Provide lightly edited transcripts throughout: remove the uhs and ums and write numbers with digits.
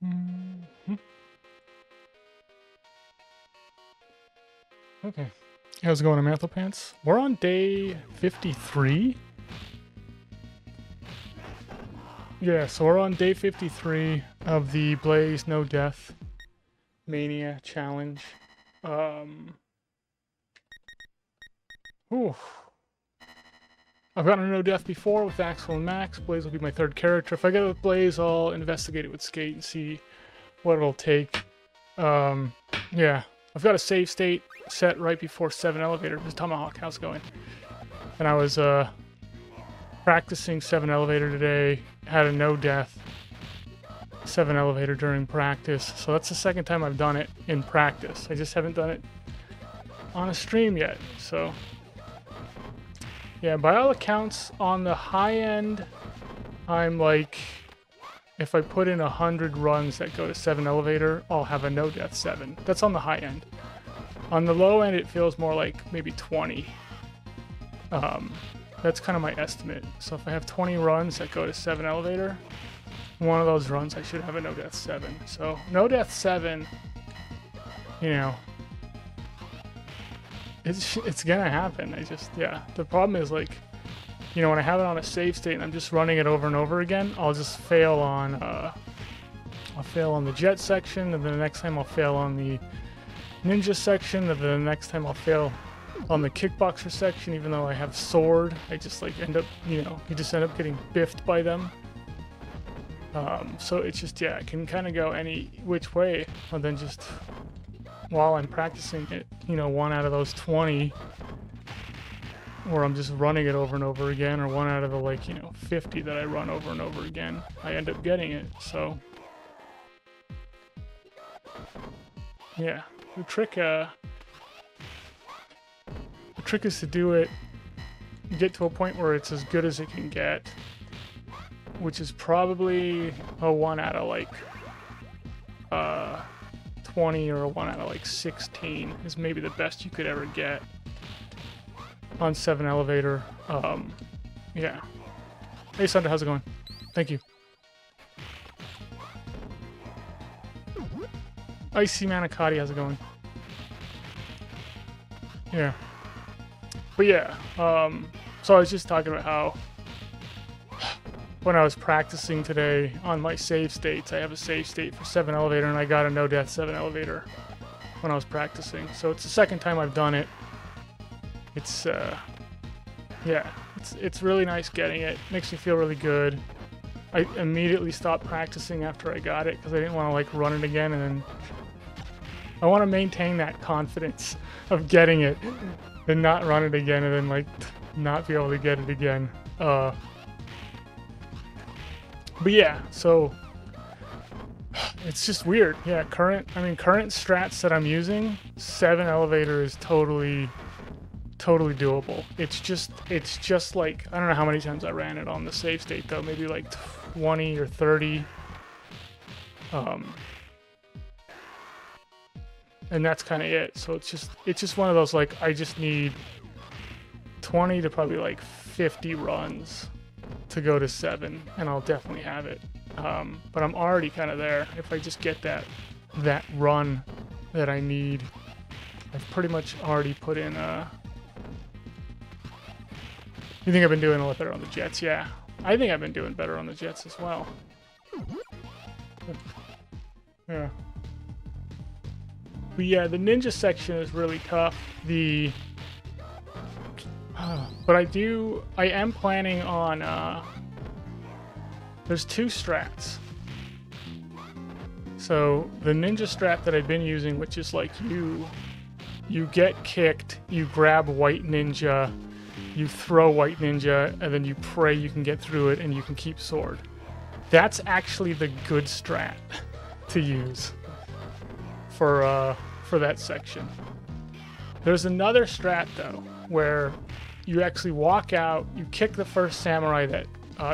Mhm. Okay. How's it going, Anthopants? We're on day 53. Yeah, so we're on day 53 of the Blaze No Death Mania Challenge. Ooh. I've gotten a no death before with Axel and Max. Blaze will be my third character. If I get it with Blaze, I'll investigate it with Skate and see what it'll take. Yeah. I've got a save state set right before 7 elevator. This is Tomahawk. How's it going? And I was practicing 7 elevator today. Had a no death 7 elevator during practice. So that's the second time I've done it in practice. I just haven't done it on a stream yet. So yeah, by all accounts, on the high end, I'm like, if I put in 100 runs that go to 7 elevator, I'll have a no death 7. That's on the high end. On the low end, it feels more like maybe 20. That's kind of my estimate. So if I have 20 runs that go to 7 elevator, one of those runs I should have a no death 7. So no death 7, you know, it's gonna happen. The problem is, like, you know, when I have it on a save state and I'm just running it over and over again, I'll just fail on the jet section, and then the next time I'll fail on the ninja section, and then the next time I'll fail on the kickboxer section. Even though I have sword, I just like end up, you know, you just end up getting biffed by them. So it's just, yeah, it can kind of go any which way, and then just while I'm practicing it, you know, one out of those 20 where I'm just running it over and over again, or one out of the, like, you know, 50 that I run over and over again, I end up getting it. So yeah, the trick is to do it, get to a point where it's as good as it can get, which is probably a 1 out of like 20, or a 1 out of like 16 is maybe the best you could ever get on 7 elevator. Yeah. Hey Sunday, how's it going? Thank you. Icy Manicotti, how's it going? Yeah. But yeah, so I was just talking about how when I was practicing today on my save states, I have a save state for 7 elevator, and I got a no death 7 elevator when I was practicing. So it's the second time I've done it. It's yeah, it's really nice getting it. Makes me feel really good. I immediately stopped practicing after I got it because I didn't want to like run it again, and then I want to maintain that confidence of getting it and not run it again, and then like not be able to get it again. But yeah, so it's just weird. Yeah, current strats that I'm using, 7 elevator is totally doable. It's just like, I don't know how many times I ran it on the save state though, maybe like 20 or 30. And that's kind of it. So it's just one of those, like, I just need 20 to probably like 50 runs to go to 7, and I'll definitely have it. But I'm already kind of there. If I just get that run that I need, I've pretty much already put in. You think I've been doing a lot better on the jets? Yeah, I think I've been doing better on the jets as well. Yeah. But yeah, the ninja section is really tough. But I am planning on, there's 2 strats. So the ninja strat that I've been using, which is like you get kicked, you grab white ninja, you throw white ninja, and then you pray you can get through it and you can keep sword. That's actually the good strat to use for that section. There's another strat though, where you actually walk out, you kick the first samurai that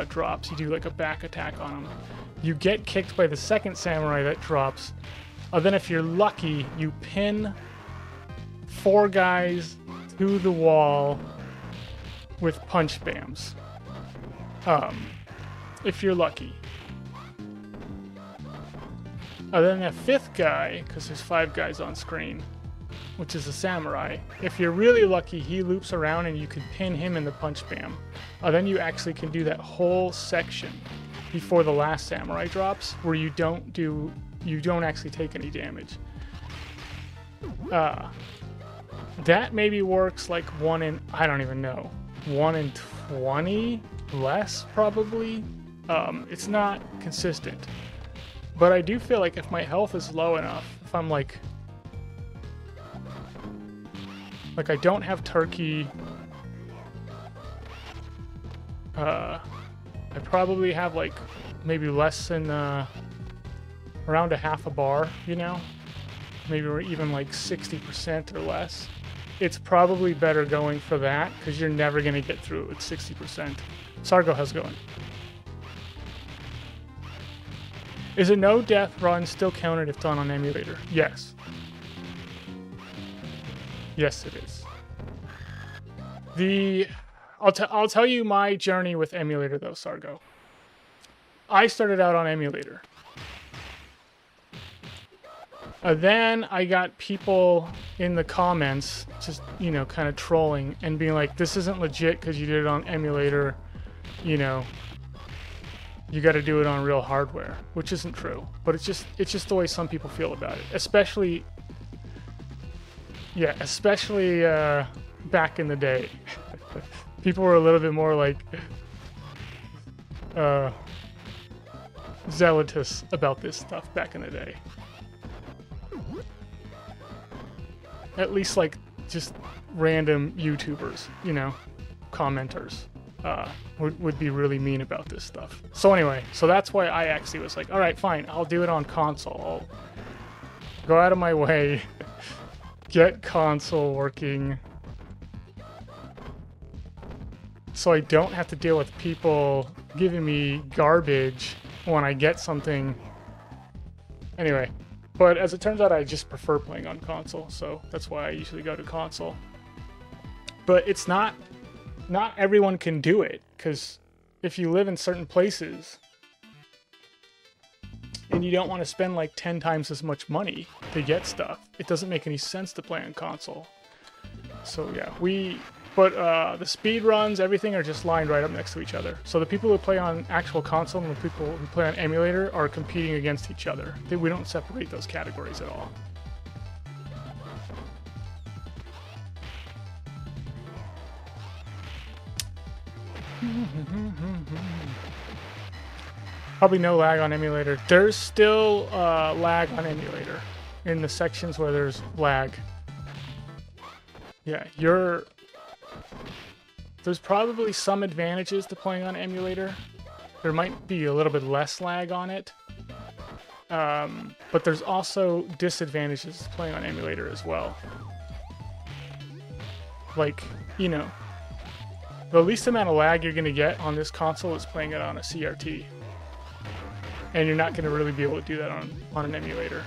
drops, you do like a back attack on him. You get kicked by the second samurai that drops, then if you're lucky, you pin 4 guys to the wall with punch spams. If you're lucky. Then the fifth guy, because there's 5 guys on screen, which is a samurai. If you're really lucky, he loops around and you can pin him in the punch spam. Then you actually can do that whole section before the last samurai drops, where you don't actually take any damage. That maybe works like 1 in, I don't even know, 1 in 20, less probably. It's not consistent. But I do feel like if my health is low enough, if I'm like I don't have turkey, I probably have like maybe less than around a half a bar, you know, maybe even like 60% or less. It's probably better going for that because you're never going to get through it with 60%. Sargo, how's it going? Is a no death run still counted if done on emulator? Yes. Yes, it is. I'll tell you my journey with emulator though, Sargo. I started out on emulator. Then I got people in the comments just, you know, kind of trolling and being like, this isn't legit because you did it on emulator, you know, you got to do it on real hardware, which isn't true. But it's just the way some people feel about it, especially back in the day. People were a little bit more like zealotous about this stuff back in the day. At least like just random YouTubers, you know, commenters would be really mean about this stuff. So anyway, so that's why I actually was like, all right, fine, I'll do it on console. I'll go out of my way, get console working, so I don't have to deal with people giving me garbage when I get something. Anyway. But as it turns out, I just prefer playing on console, so that's why I usually go to console. But it's not everyone can do it, because if you live in certain places and you don't want to spend like 10 times as much money to get stuff, it doesn't make any sense to play on console. So yeah, the speed runs, everything are just lined right up next to each other. So the people who play on actual console and the people who play on emulator are competing against each other. We don't separate those categories at all. Probably no lag on emulator. There's still lag on emulator in the sections where there's lag. Yeah, there's probably some advantages to playing on emulator. There might be a little bit less lag on it. But there's also disadvantages to playing on emulator as well. Like, you know, the least amount of lag you're going to get on this console is playing it on a CRT. And you're not going to really be able to do that on an emulator.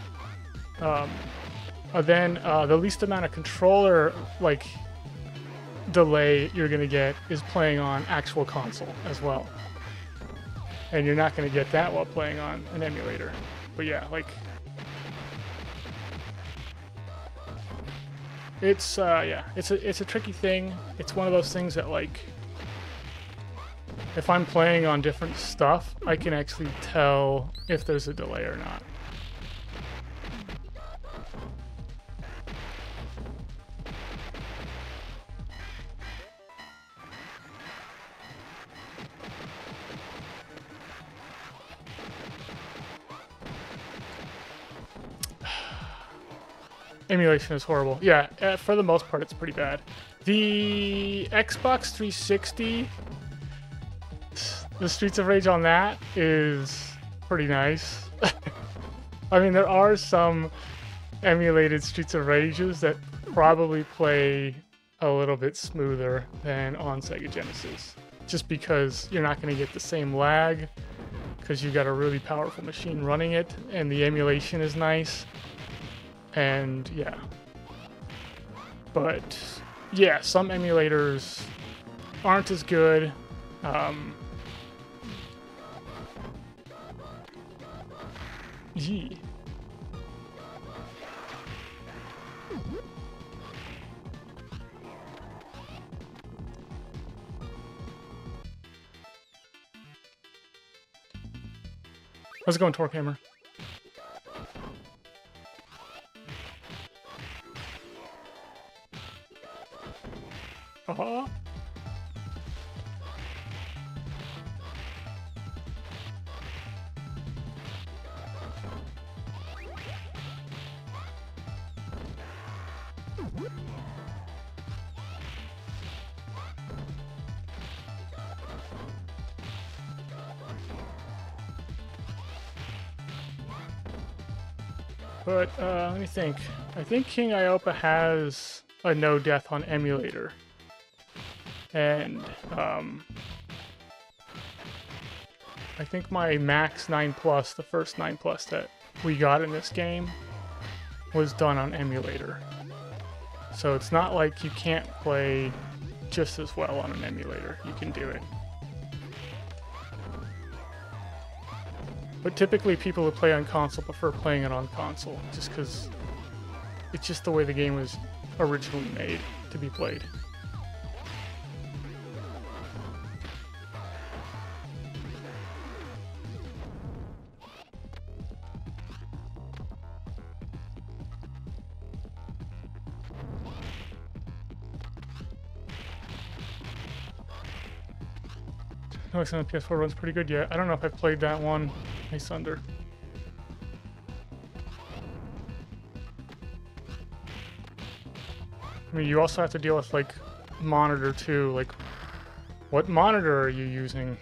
Then the least amount of controller, like, delay you're going to get is playing on actual console as well. And you're not going to get that while playing on an emulator. But yeah, like, it's a tricky thing. It's one of those things that, like, if I'm playing on different stuff, I can actually tell if there's a delay or not. Emulation is horrible. Yeah, for the most part, it's pretty bad. The Xbox 360, the Streets of Rage on that is pretty nice. I mean, there are some emulated Streets of Rages that probably play a little bit smoother than on Sega Genesis, just because you're not going to get the same lag, because you've got a really powerful machine running it, and the emulation is nice. And yeah, but yeah, some emulators aren't as good. How's it going, Torque Hammer? Uh-huh. But, let me think. I think King Iopa has a no death on emulator. And, I think my max 9+, the first 9+ that we got in this game, was done on emulator. So it's not like you can't play just as well on an emulator. You can do it. But typically people who play on console prefer playing it on console, just because it's just the way the game was originally made to be played. Alex on the PS4 runs pretty good yet. I don't know if I've played that one. Ice Under. I mean, you also have to deal with, like, monitor too. Like, what monitor are you using?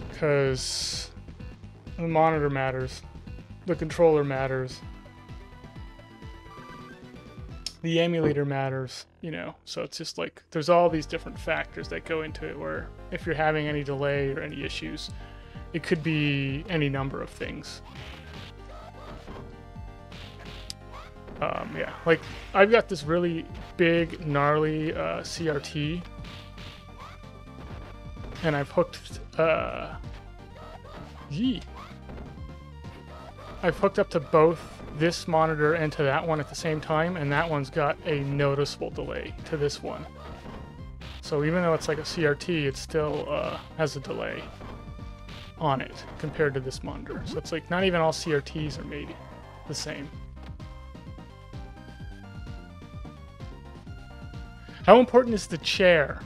Because the monitor matters. The controller matters. The emulator matters, you know, so it's just like there's all these different factors that go into it where if you're having any delay or any issues, it could be any number of things. Yeah, like I've got this really big, gnarly CRT, and I've hooked, I've hooked up to both this monitor and to that one at the same time, and that one's got a noticeable delay to this one. So even though it's like a CRT, it still has a delay on it compared to this monitor. So it's like not even all CRTs are made the same. How important is the chair?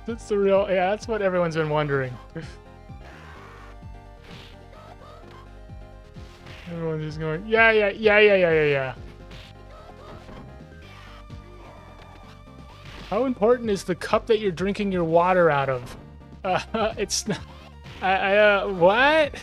That's the real, yeah, that's what everyone's been wondering. Everyone's just going, yeah. How important is the cup that you're drinking your water out of? It's not, what?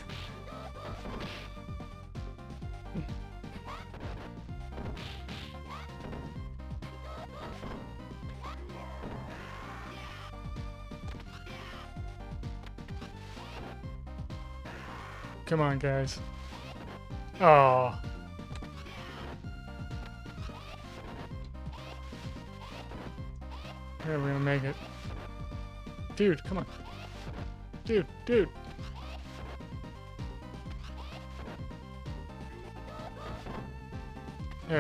Come on, guys. Oh. Yeah, we're gonna make it. Dude, come on. Dude. There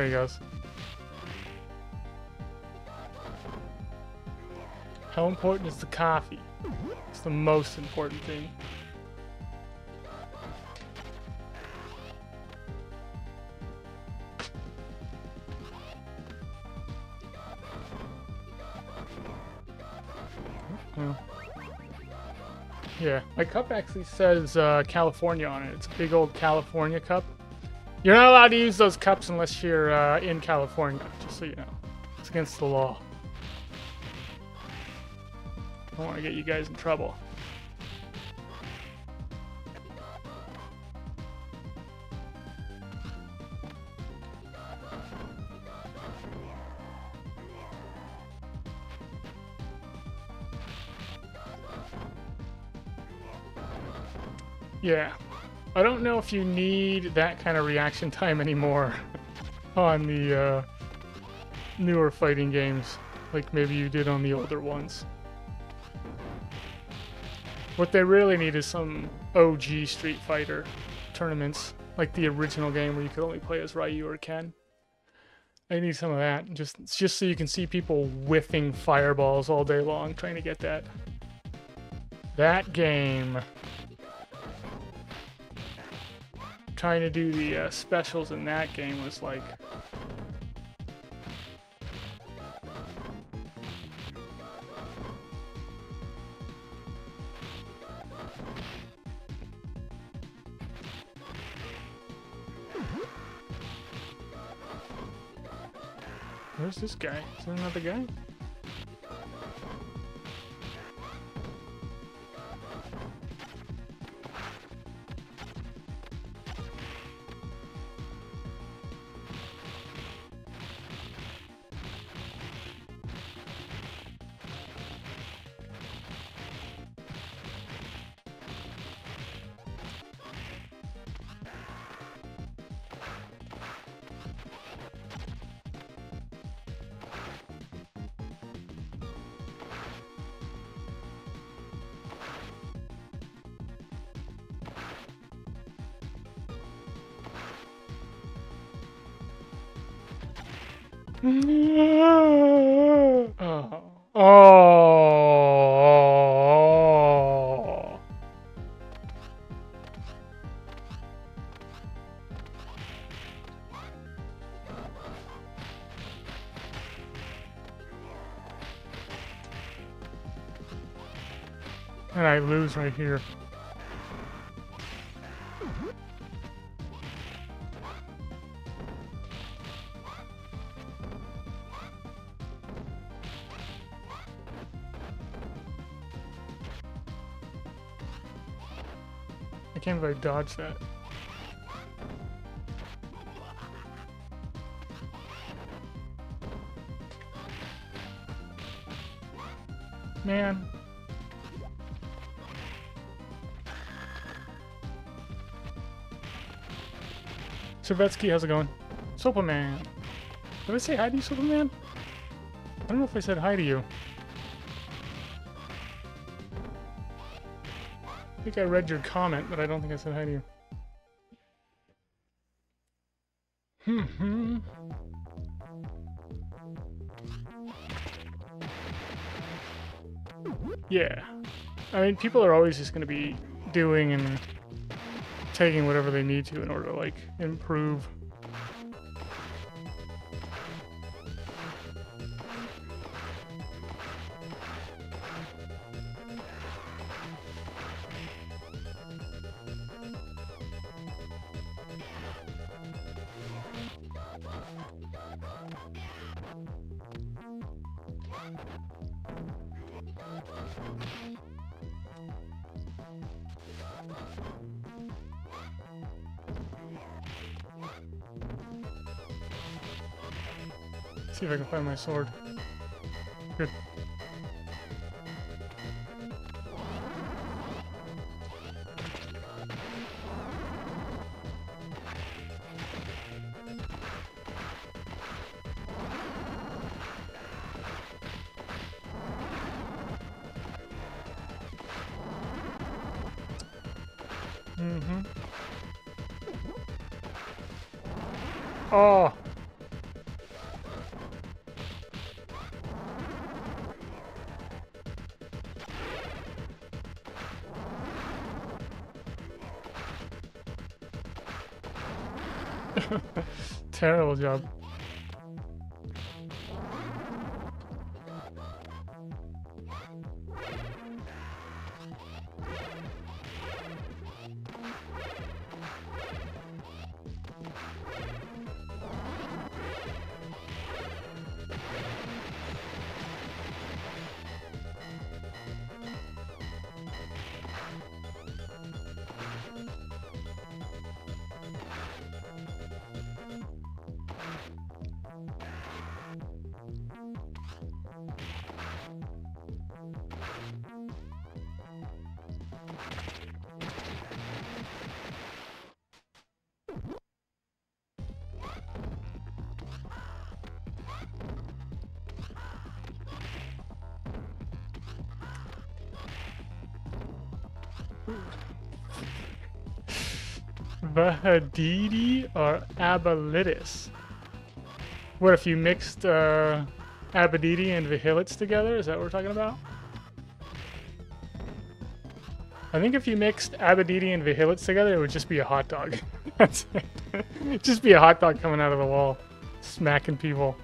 he goes. How important is the coffee? It's the most important thing. Yeah, my cup actually says California on it. It's a big old California cup. You're not allowed to use those cups unless you're in California, just so you know. It's against the law. I don't want to get you guys in trouble. Yeah, I don't know if you need that kind of reaction time anymore on the newer fighting games. like maybe you did on the older ones. What they really need is some OG Street Fighter tournaments, like the original game where you could only play as Ryu or Ken. I need some of that, just so you can see people whiffing fireballs all day long trying to get that. That game. Trying to do the specials in that game was like... Where's this guy? Is there another guy? Oh. Oh. And I lose right here. I can't believe I dodged that. Man. Servetsky, how's it going? Superman. Did I say hi to you, Superman? I don't know if I said hi to you. I think I read your comment, but I don't think I said hi to you. Yeah. I mean, people are always just going to be doing and taking whatever they need to in order to, like, improve. See if I can find my sword. Good. Mm-hmm. Oh! Terrible job. Vahadidi or Abalitis? What if you mixed Abadidi and Vihilits together? Is that what we're talking about? I think if you mixed Abadidi and Vihilits together, it would just be a hot dog. That's it. It'd just be a hot dog coming out of the wall, smacking people.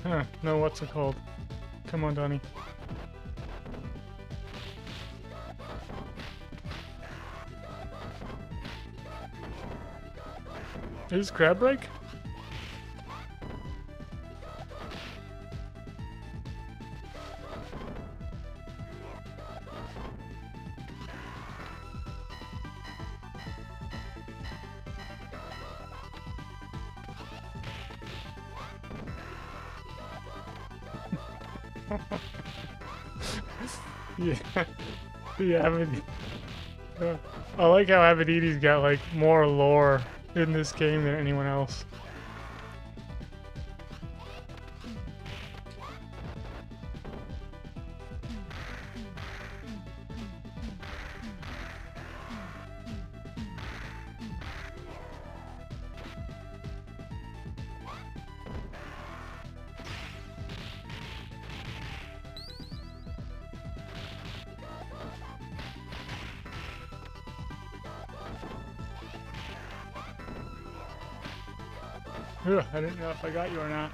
Huh, no, what's it called? Come on, Donnie. Is crab break? Yeah, yeah. I like how Abadidi's got like more lore in this game than anyone else. Ugh, I didn't know if I got you or not.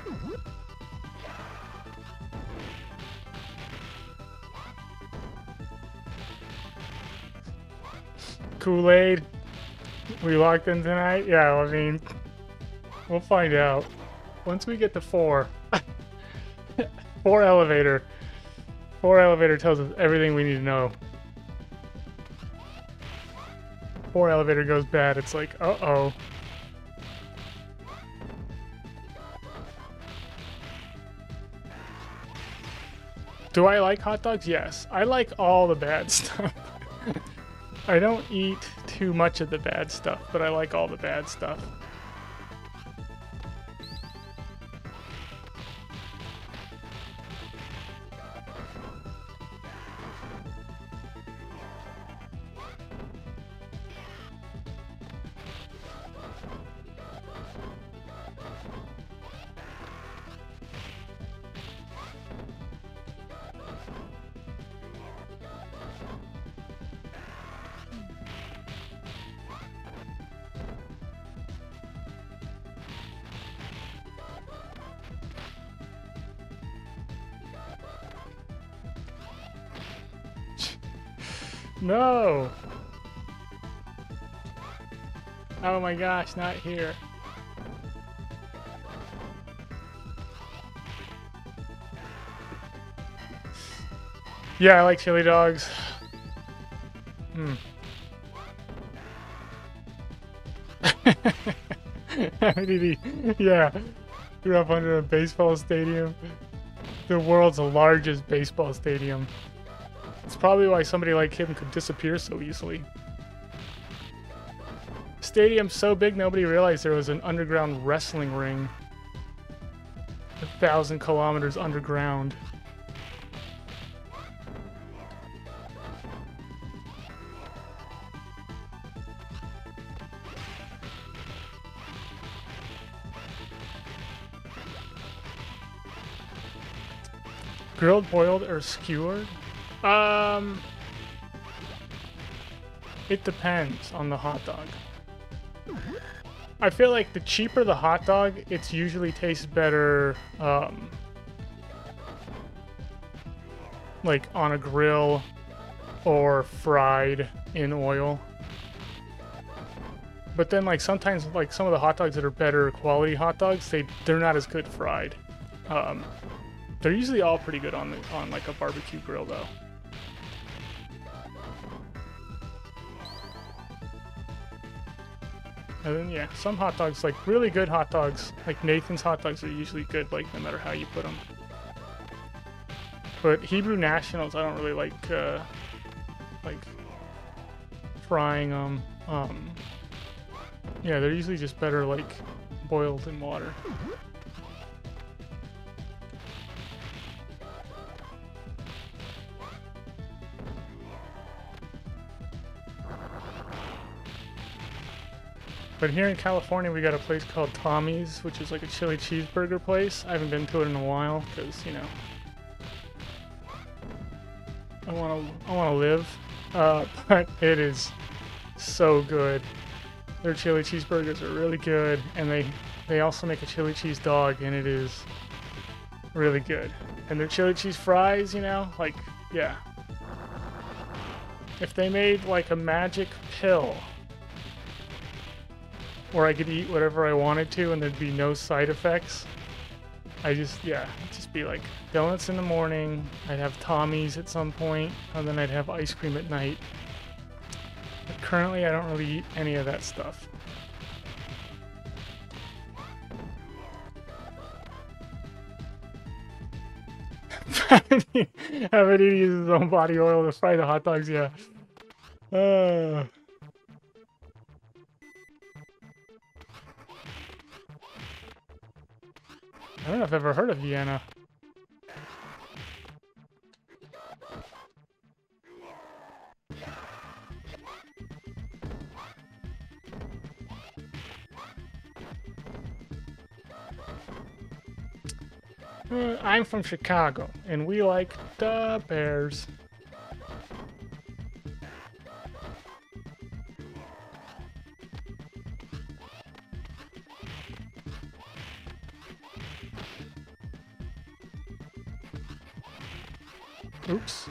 Kool-Aid? We locked in tonight? Yeah, I mean, we'll find out. Once we get to 4. 4 elevator. 4 elevator tells us everything we need to know. 4 elevator goes bad, it's like, uh-oh. Do I like hot dogs? Yes. I like all the bad stuff. I don't eat too much of the bad stuff, but I like all the bad stuff. No! Oh my gosh, not here. Yeah, I like chili dogs. Yeah, grew up under a baseball stadium. The world's largest baseball stadium. It's probably why somebody like him could disappear so easily. Stadium's so big nobody realized there was an underground wrestling ring 1,000 kilometers underground. Grilled, boiled, or skewered? It depends on the hot dog. I feel like the cheaper the hot dog, it usually tastes better, like on a grill or fried in oil. But then, like, sometimes, like, some of the hot dogs that are better quality hot dogs, they're not as good fried. They're usually all pretty good on like a barbecue grill, though. And then, yeah, some hot dogs, like really good hot dogs, like Nathan's hot dogs are usually good, like no matter how you put them. But Hebrew Nationals, I don't really like frying them. Yeah, they're usually just better, like, boiled in water. But here in California, we got a place called Tommy's, which is like a chili cheeseburger place. I haven't been to it in a while because, you know, I want to live. But it is so good. Their chili cheeseburgers are really good, and they also make a chili cheese dog, and it is really good. And their chili cheese fries, you know, like, yeah. If they made like a magic pill where I could eat whatever I wanted to and there'd be no side effects, it'd just be like donuts in the morning, I'd have Tommy's at some point, and then I'd have ice cream at night. But currently, I don't really eat any of that stuff. Abedini uses his own body oil to fry the hot dogs, yeah. I don't know if I've ever heard of Vienna. I'm from Chicago, and we like the Bears. Oops.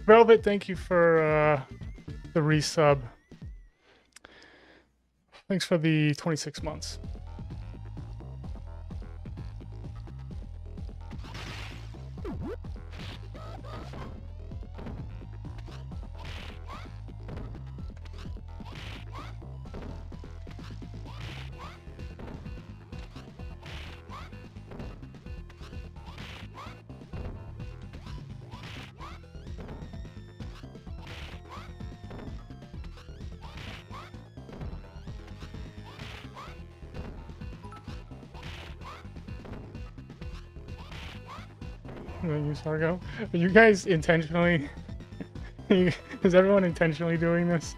Velvet, thank you for the resub. Thanks for the 26 months. You, Sargo? Are you guys intentionally? Is everyone intentionally doing this?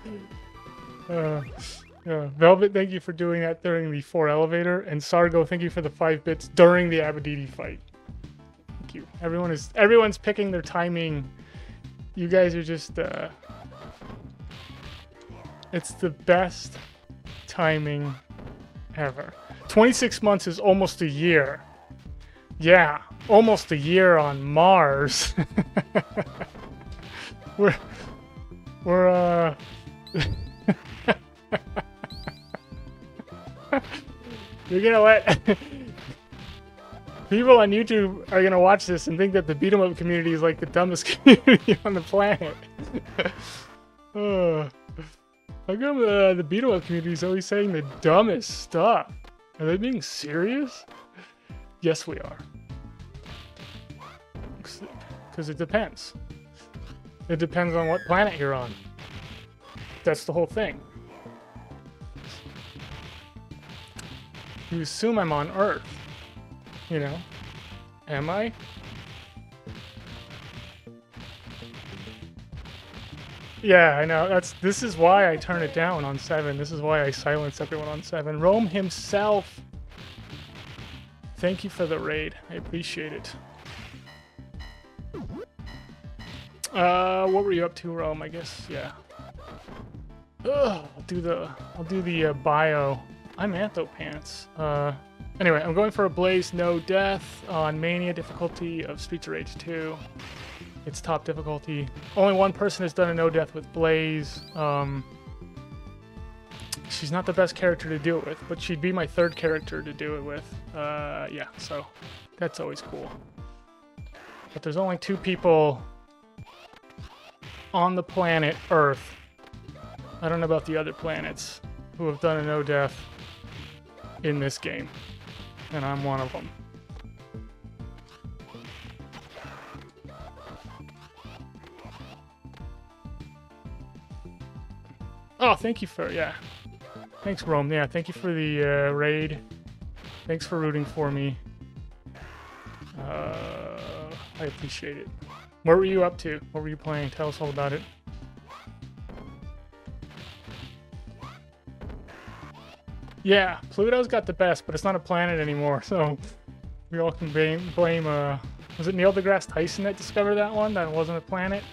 Velvet, thank you for doing that during the 4 elevator, and Sargo, thank you for the 5 bits during the Abedini fight. Thank you. Everyone's picking their timing. You guys are just it's the best timing ever. 26 months is almost a year. Yeah, almost a year on Mars. we're gonna let people on YouTube are gonna watch this and think that the beat 'em up community is like the dumbest community on the planet. How come the beat 'em up community is always saying the dumbest stuff? Are they being serious? Yes, we are. Because it depends. It depends on what planet you're on. That's the whole thing. You assume I'm on Earth. You know? Am I? Yeah, I know. This is why I turn it down on 7. This is why I silence everyone on 7. Rome himself. Thank you for the raid. I appreciate it. What were you up to, Rome? I guess, yeah. Ugh, I'll do the bio. I'm Anthopants. Anyway, I'm going for a Blaze No Death on Mania difficulty of Streets of Rage 2. It's top difficulty. Only one person has done a no death with Blaze. She's not the best character to do it with, but she'd be my 3rd character to do it with. Yeah, so that's always cool. But there's only 2 people on the planet Earth, I don't know about the other planets, who have done a no death in this game. And I'm one of them. Oh, thank you for, yeah. Thanks, Rome. Yeah, thank you for the raid. Thanks for rooting for me. I appreciate it. What were you up to? What were you playing? Tell us all about it. Yeah, Pluto's got the best, but it's not a planet anymore, so we all can blame was it Neil deGrasse Tyson that discovered that one? That wasn't a planet?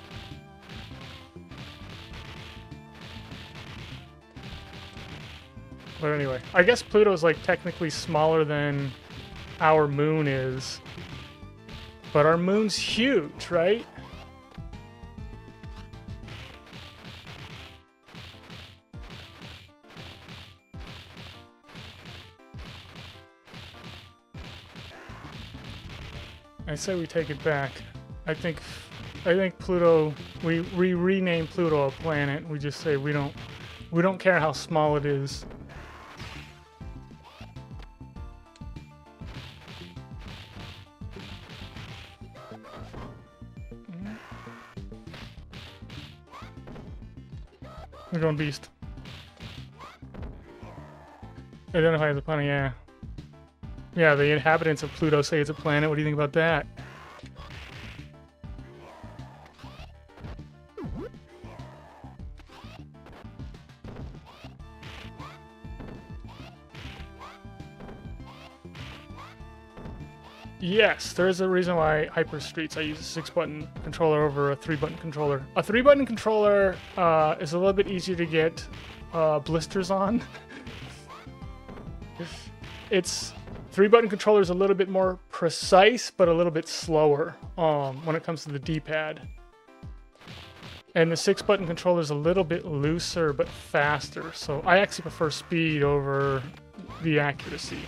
But anyway, I guess Pluto's like technically smaller than our moon is. But our moon's huge, right? I say we take it back. I think Pluto, we rename Pluto a planet. We just say we don't care how small it is. We're going beast. Identify as a planet, yeah. Yeah, the inhabitants of Pluto say it's a planet. What do you think about that? Yes, there is a reason why Hyper Streets I use a 6-button controller over a 3-button controller. A 3-button controller is a little bit easier to get blisters on. It's 3-button controller is a little bit more precise, but a little bit slower when it comes to the D-pad. And the 6-button controller is a little bit looser, but faster. So I actually prefer speed over the accuracy.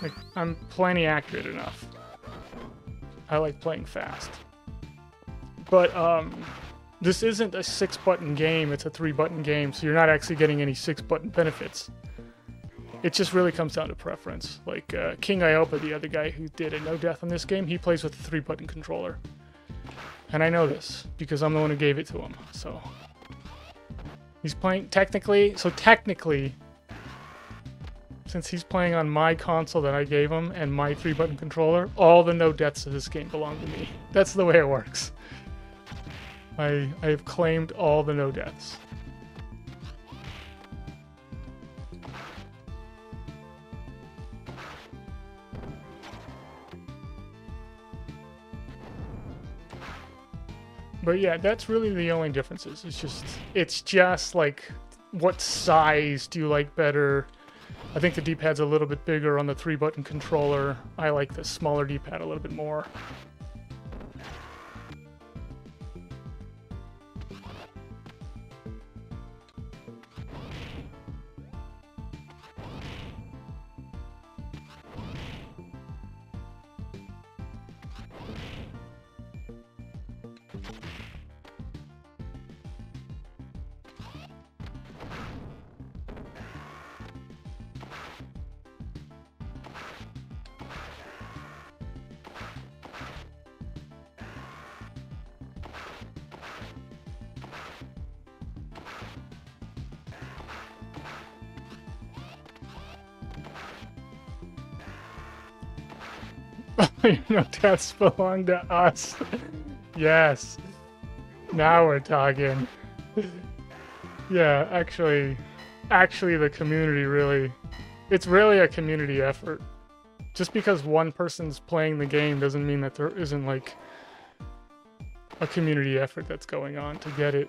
Like, I'm plenty accurate enough. I like playing fast. But this isn't a 6-button game, it's a 3-button game, so you're not actually getting any 6-button benefits. It just really comes down to preference. Like King Iopa, the other guy who did a no death on this game, he plays with a 3-button controller. And I know this because I'm the one who gave it to him. So he's playing technically, since he's playing on my console that I gave him and my 3-button controller, all the no deaths of this game belong to me. That's the way it works. I have claimed all the no deaths. But yeah, that's really the only differences. It's just like, what size do you like better? I think the D-pad's a little bit bigger on the 3-button controller. I like the smaller D-pad a little bit more. No deaths belong to us. Yes. Now we're talking. Yeah, actually, the community really, it's really a community effort. Just because one person's playing the game doesn't mean that there isn't like a community effort that's going on to get it.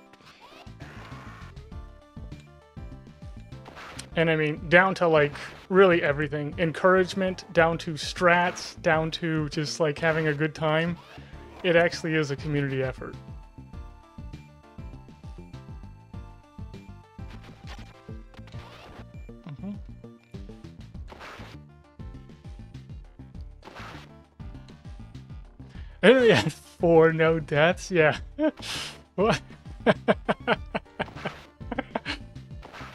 And I mean, down to like really everything. Encouragement, down to strats, down to just like having a good time. It actually is a community effort. Yeah, 4 no deaths. Yeah. What?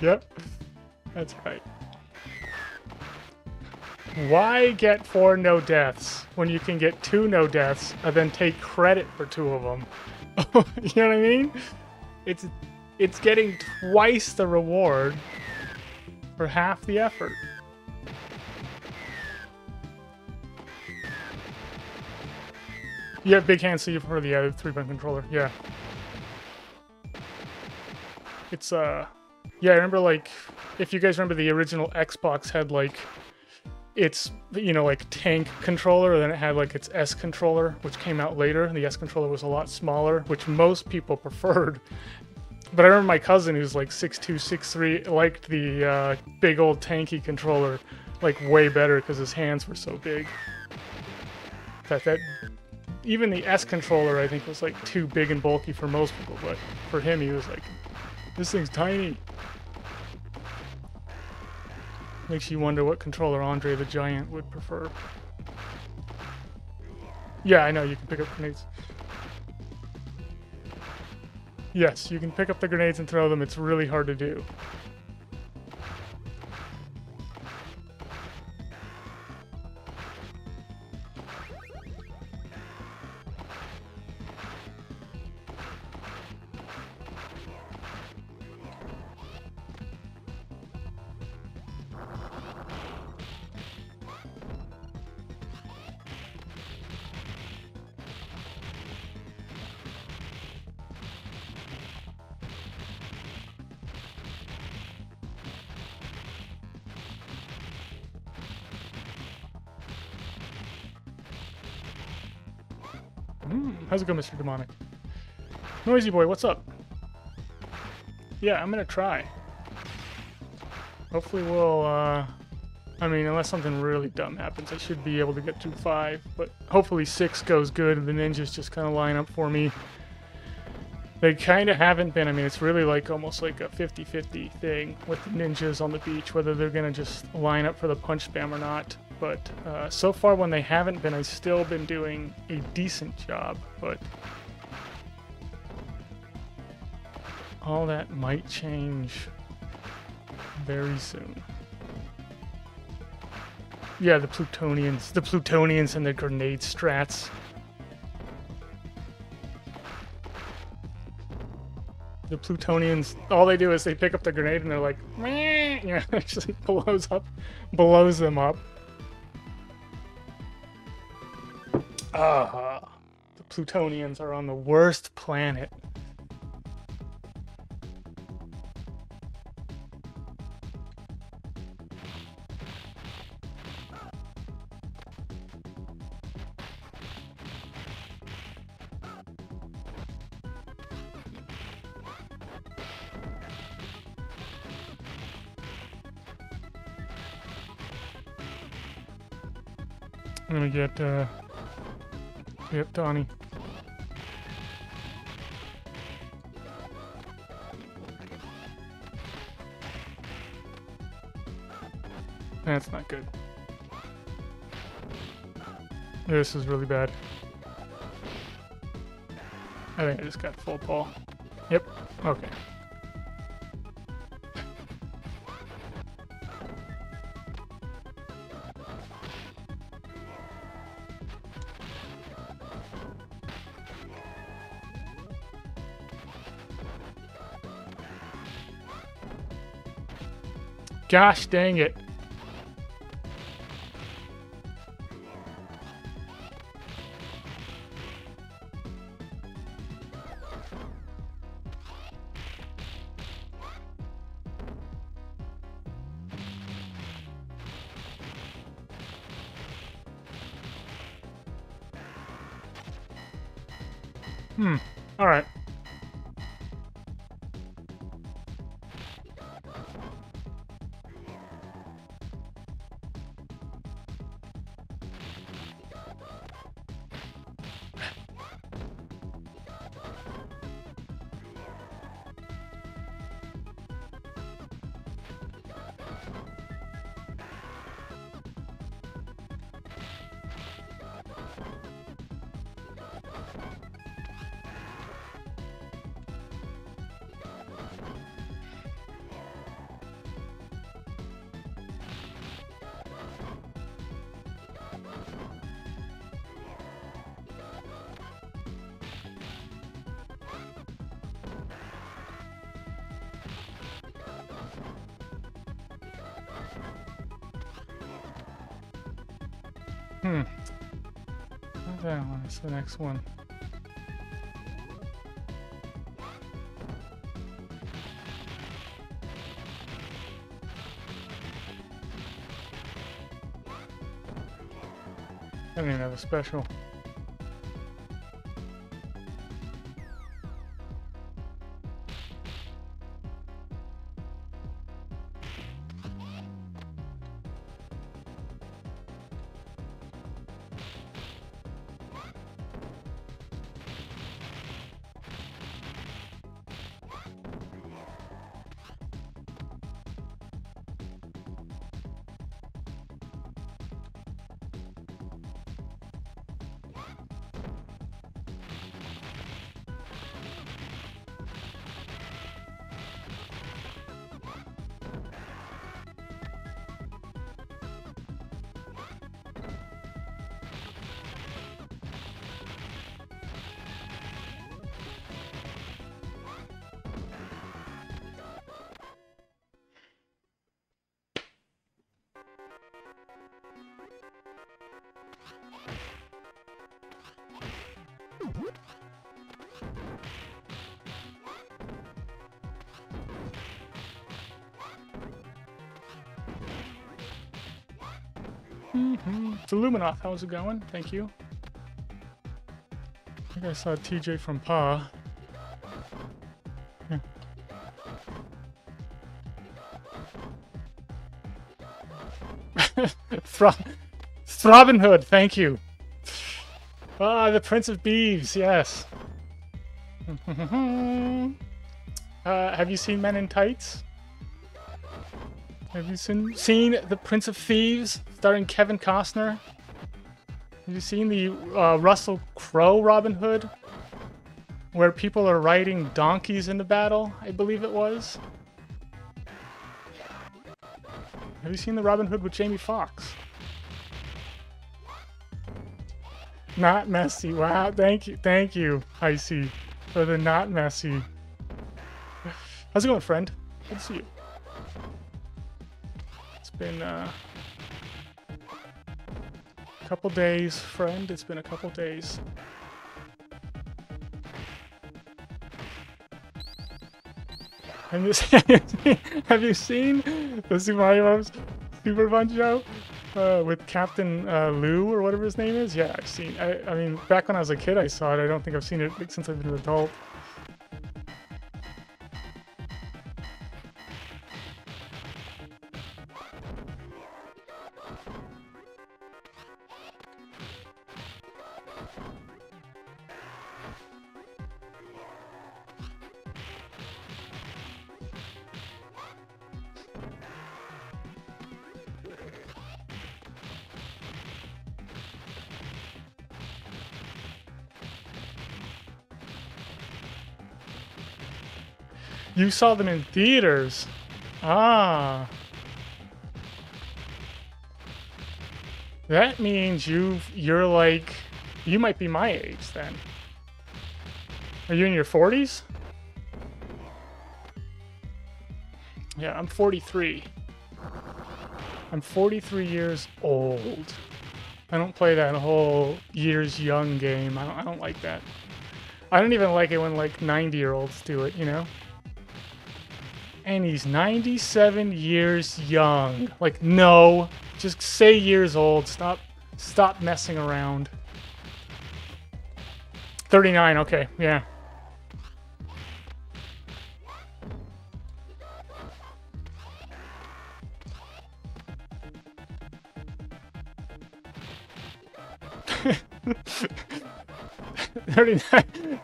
Yep. That's right. Why get 4 no deaths when you can get 2 no deaths and then take credit for 2 of them? You know what I mean? It's getting twice the reward for half the effort. You have big hands, so you've heard of the 3-button controller. Yeah. It's, yeah, I remember, like, if you guys remember the original Xbox had, like, its, you know, like, tank controller, and then it had, like, its S controller, which came out later. The S controller was a lot smaller, which most people preferred. But I remember my cousin, who's, like, 6'2", 6'3", liked the big old tanky controller, like, way better because his hands were so big. In fact, even the S controller, I think, was like too big and bulky for most people, but for him, he was like, this thing's tiny. Makes you wonder what controller Andre the Giant would prefer. Yeah, I know, you can pick up grenades. Yes, you can pick up the grenades and throw them. It's really hard to do. How's it going, Mr. Demonic? Noisy Boy, what's up? Yeah, I'm gonna try. Hopefully we'll, I mean, unless something really dumb happens, I should be able to get through 5, but hopefully 6 goes good and the ninjas just kind of line up for me. They kind of haven't been. I mean, it's really like almost like a 50-50 thing with the ninjas on the beach, whether they're gonna just line up for the punch spam or not. But so far when they haven't been, I've still been doing a decent job, but all that might change very soon. Yeah, the Plutonians and the grenade strats. The Plutonians, all they do is they pick up the grenade and they're like, meh, you know, it just blows them up. The Plutonians are on the worst planet. I'm gonna get, yep, Donnie. That's not good. This is really bad. I think I just got full ball. Yep, okay. Gosh dang it. All right. Not that one. It's the next one. I don't even have a special. It's Illuminoth. How's it going? Thank you. I think I saw TJ from Pa. Yeah. Robin Hood, thank you. Ah, the Prince of Beeves, yes. Have you seen Men in Tights? Have you seen The Prince of Thieves, starring Kevin Costner? Have you seen the Russell Crowe Robin Hood, where people are riding donkeys into battle, I believe it was? Have you seen the Robin Hood with Jamie Foxx? Not messy. Wow, thank you, Icy, for the not messy. How's it going, friend? Good to see you. It's been a couple days, friend. It's been a couple days. Have you seen the Super Mario Bros. Super Fun show with Captain Lou or whatever his name is? Yeah, I've seen. I mean, back when I was a kid, I saw it. I don't think I've seen it since I've been an adult. You saw them in theaters. Ah. That means you're like, you might be my age then. Are you in your 40s? Yeah, I'm 43. I'm 43 years old. I don't play that whole years young game. I don't like that. I don't even like it when like 90-year-olds do it, you know? And he's 97 years young. Like, no. Just say years old. Stop messing around. 39, okay, yeah.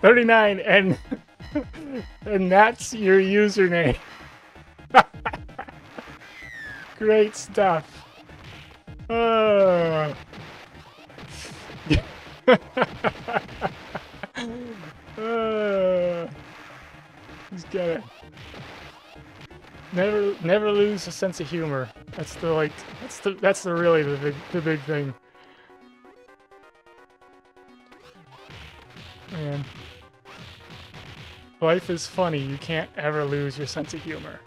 $39, and that's your username. Great stuff. He's got it. Never lose a sense of humor. That's really the big thing. Man. Life is funny. You can't ever lose your sense of humor.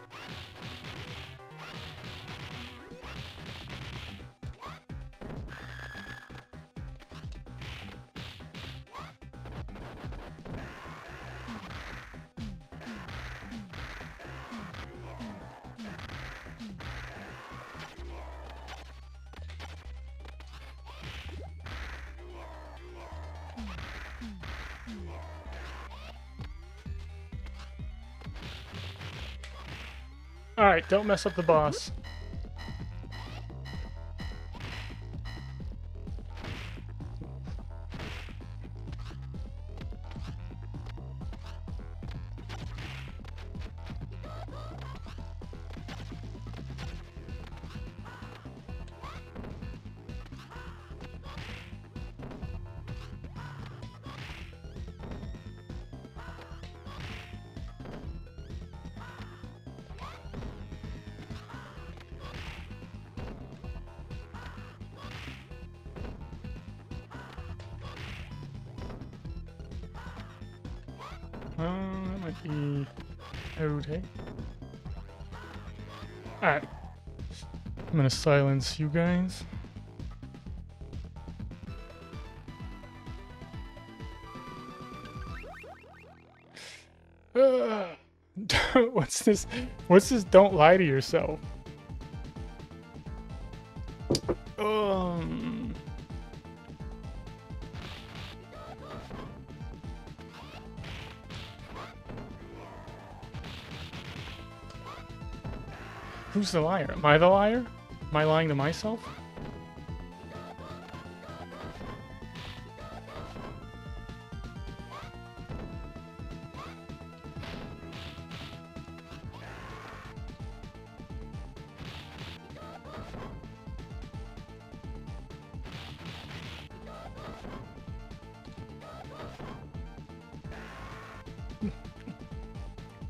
Alright, don't mess up the boss. That might be okay. Alright. I'm gonna silence you guys. What's this? What's this? Don't lie to yourself. Who's the liar? Am I the liar? Am I lying to myself?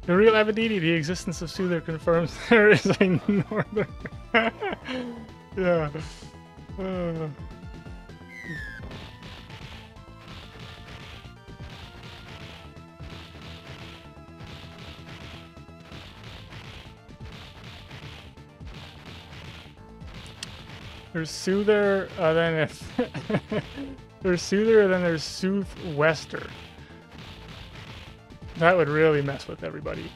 The real Abadidi, the existence of Soother confirms there is a northern. Yeah. There's Soother, then if there's Soother, then there's Soothwester. That would really mess with everybody.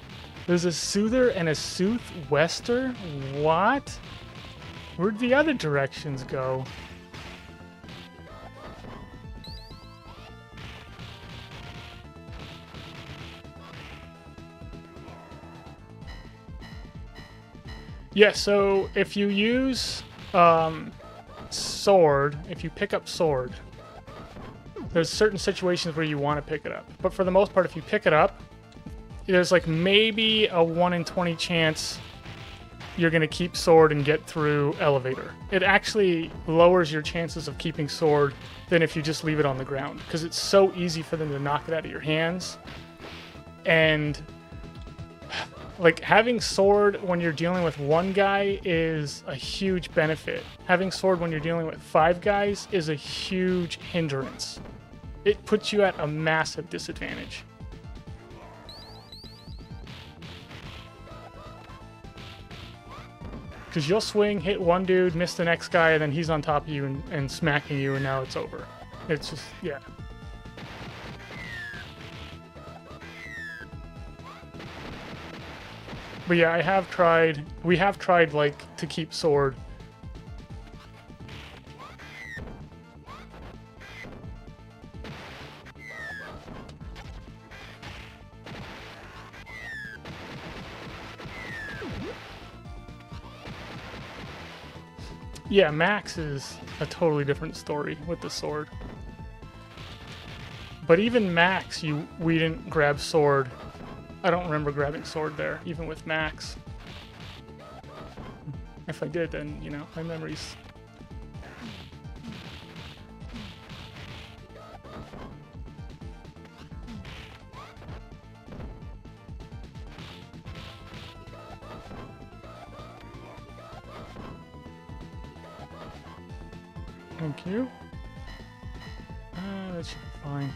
There's a Soother and a Soothwester? What? Where'd the other directions go? Yeah, so if you use sword, if you pick up sword, there's certain situations where you want to pick it up. But for the most part, if you pick it up, there's like maybe a 1 in 20 chance you're going to keep sword and get through elevator. It actually lowers your chances of keeping sword than if you just leave it on the ground, because it's so easy for them to knock it out of your hands. And like having sword when you're dealing with one guy is a huge benefit. Having sword when you're dealing with 5 guys is a huge hindrance. It puts you at a massive disadvantage. Because you'll swing, hit one dude, miss the next guy, and then he's on top of you and smacking you, and now it's over. It's just, yeah. But yeah, we have tried, like, to keep sword. Yeah, max is a totally different story with the sword. But even max, we didn't grab sword. I don't remember grabbing sword there, even with max. If I did, then, you know, my memory's... Thank you. That should be fine.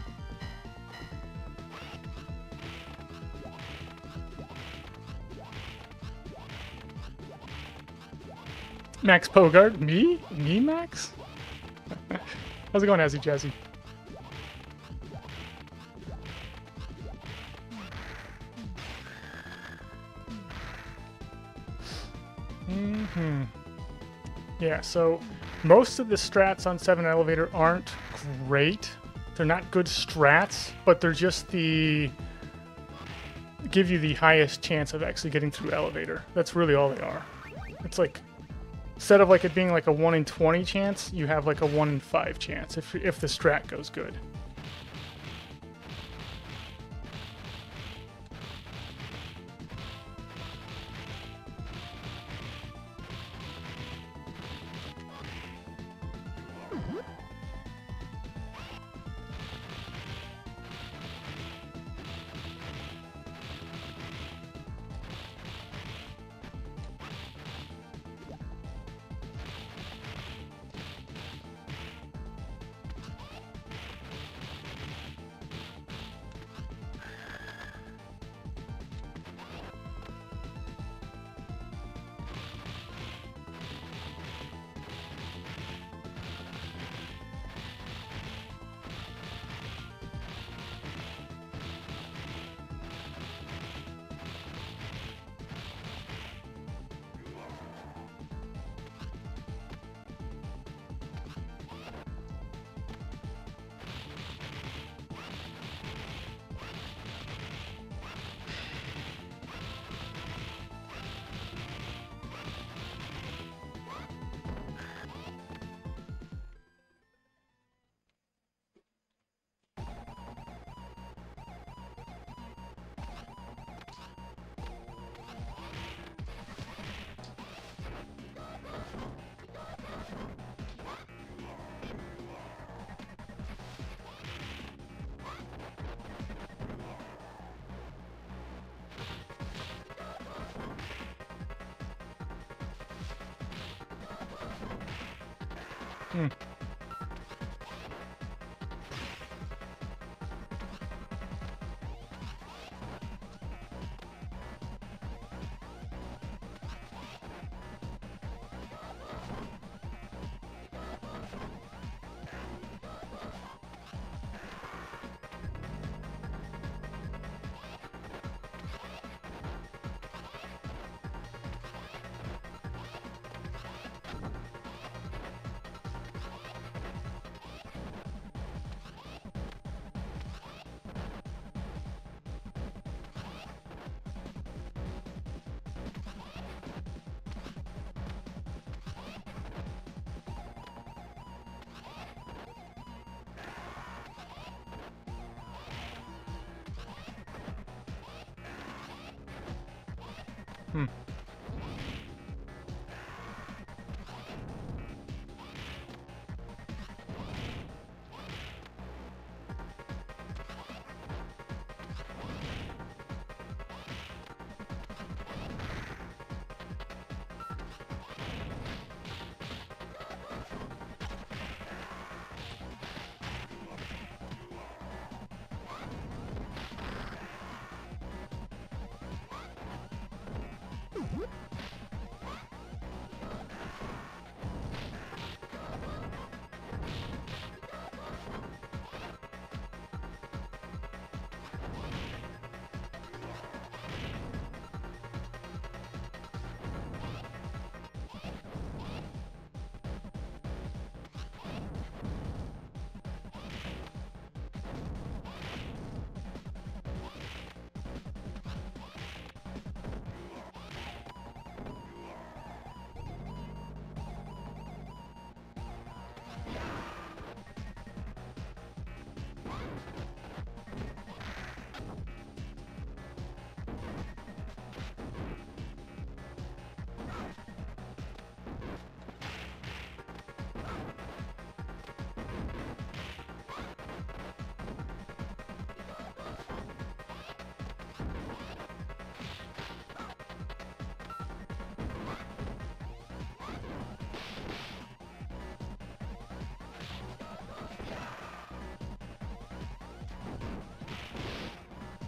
Max Pogard? Me? Me, Max? How's it going, Azzy Jazzy? Yeah, so most of the strats on 7 Elevator aren't great. They're not good strats, but they're just give you the highest chance of actually getting through Elevator. That's really all they are. It's like, instead of like it being like a 1 in 20 chance, you have like a 1 in 5 chance if the strat goes good.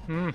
Hmm.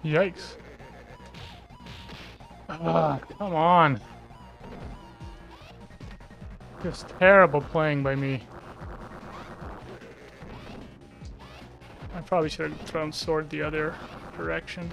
Yikes. Ah, come on. Just terrible playing by me. I probably should have thrown sword the other direction.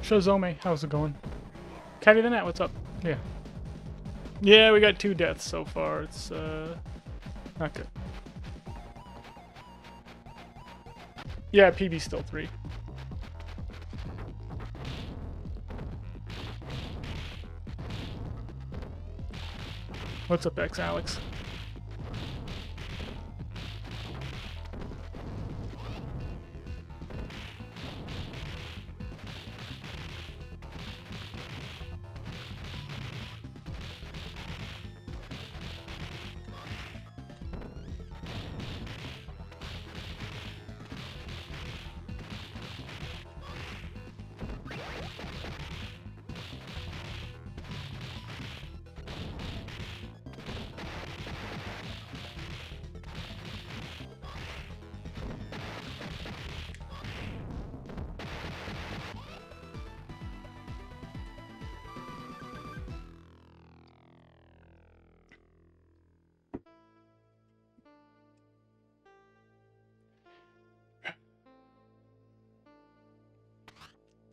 Shozome, how's it going? Caddy the Net, what's up? Yeah. Yeah, we got 2 deaths so far. It's not good. Yeah, PB's still 3. What's up, X Alex?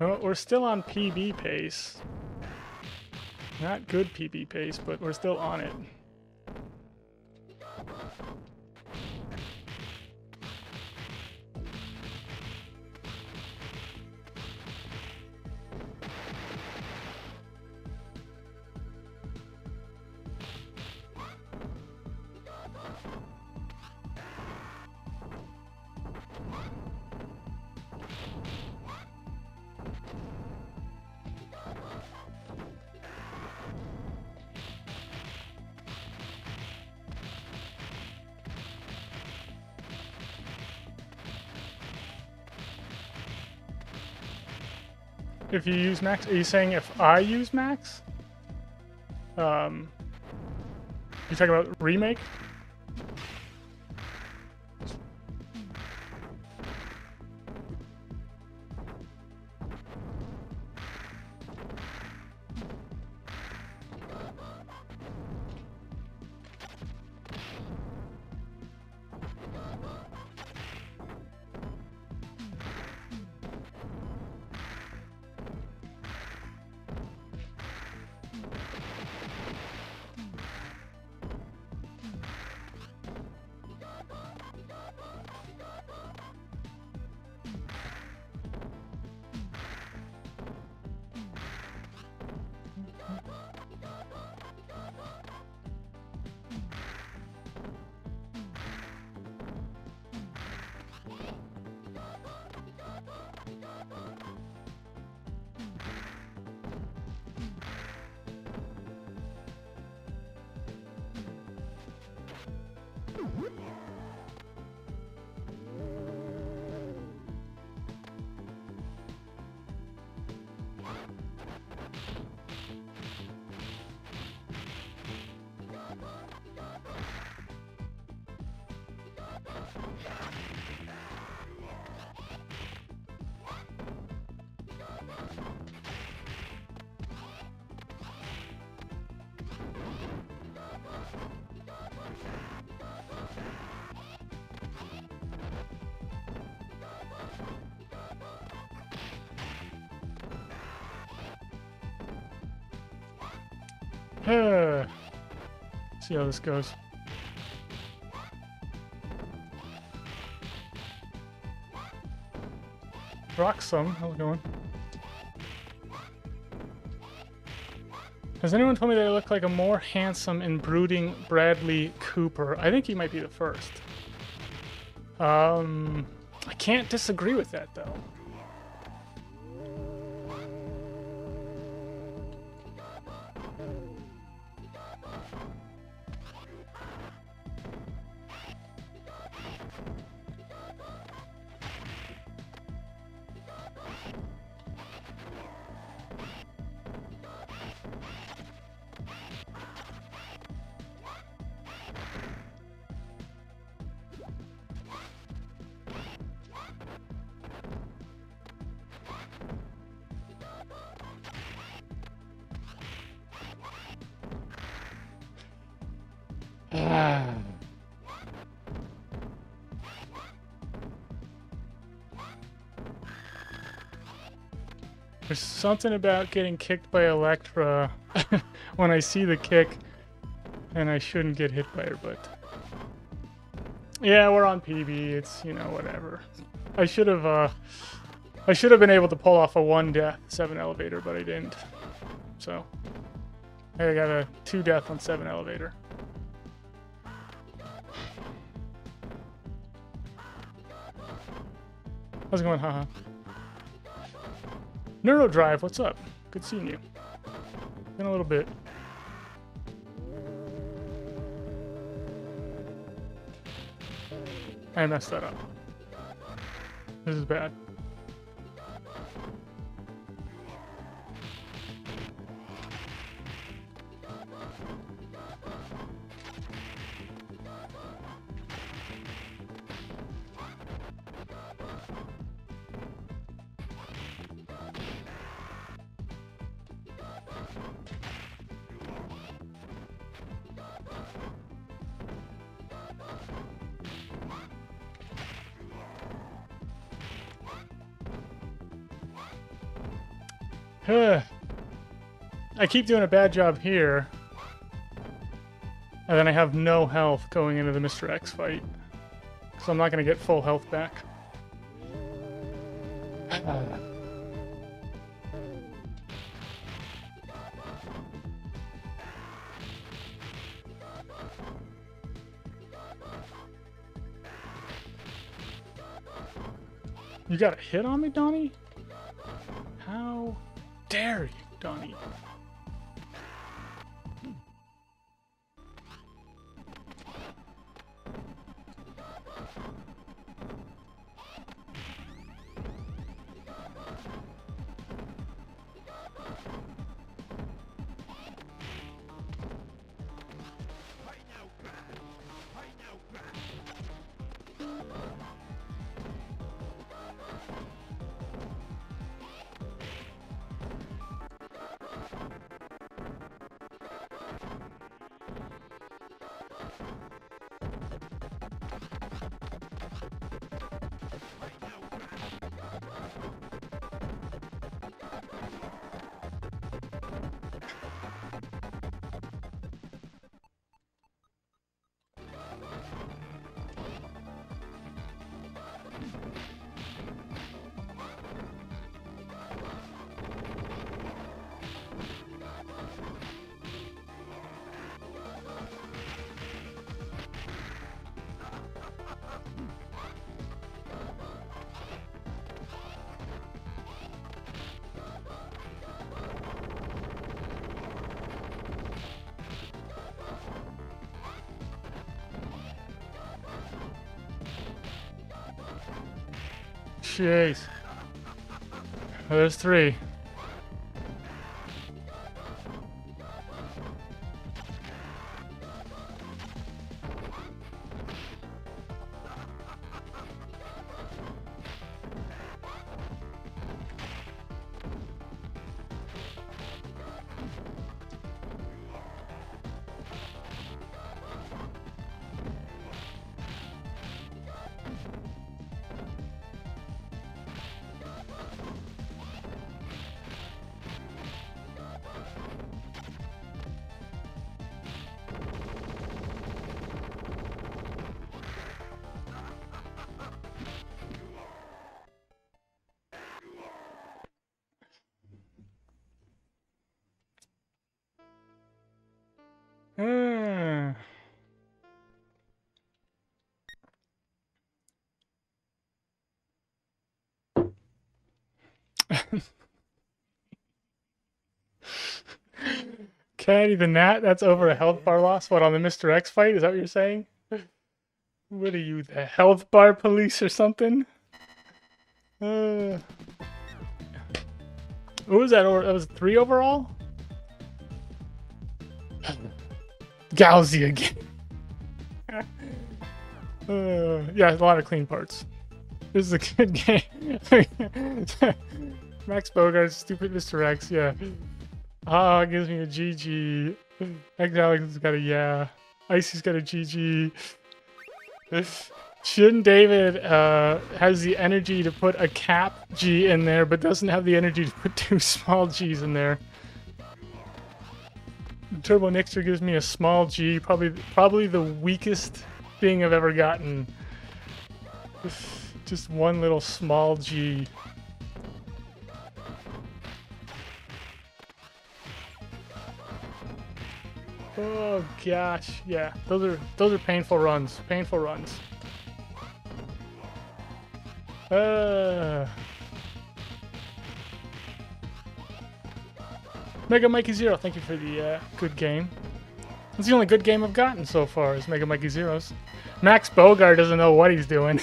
Well, we're still on PB pace. Not good PB pace, but we're still on it. If you use max, are you saying if I use max? You talking about remake? See how this goes. Roxum, how's it going? Has anyone told me that I look like a more handsome and brooding Bradley Cooper? I think he might be the first. I can't disagree with that, though. There's something about getting kicked by Electra when I see the kick, and I shouldn't get hit by her, but... Yeah, we're on PB, it's, you know, whatever. I should have been able to pull off a 1-death 7 elevator, but I didn't. So, I got a 2-death on 7 elevator. How's it going, haha? Neurodrive, what's up? Good seeing you. In a little bit. I messed that up. This is bad. I keep doing a bad job here. And then I have no health going into the Mr. X fight. So I'm not going to get full health back. You got a hit on me, Donnie? How dare you, Donnie? Jeez. Well, there's 3. Can't even that? That's over a health bar loss? What, on the Mr. X fight? Is that what you're saying? What are you, the health bar police or something? What was that? That was 3 overall? Gauzy again. Yeah, a lot of clean parts. This is a good game. Max Bogart's stupid Mr. X, yeah. Ah, it gives me a GG. X Alex has got a yeah. Icy's got a GG. Shin David has the energy to put a cap G in there, but doesn't have the energy to put 2 small G's in there. Turbo Nixter gives me a small G, probably the weakest thing I've ever gotten. Just one little small G. Oh gosh, yeah. Those are painful runs. Painful runs. Mega Mikey Zero, thank you for the good game. That's the only good game I've gotten so far is Mega Mikey Zeros. Max Bogart doesn't know what he's doing.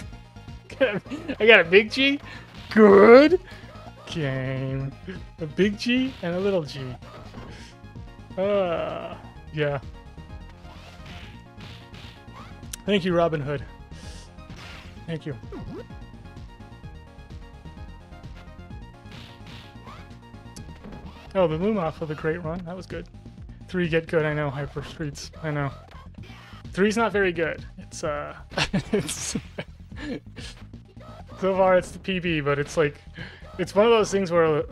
I got a big G. Good game. A big G and a little G. Yeah. Thank you, Robin Hood. Thank you. Oh, the Lumos with a great run. That was good. 3 get good. I know. Hyper Streets. I know. 3's not very good. It's it's so far it's the PB, but it's like it's one of those things where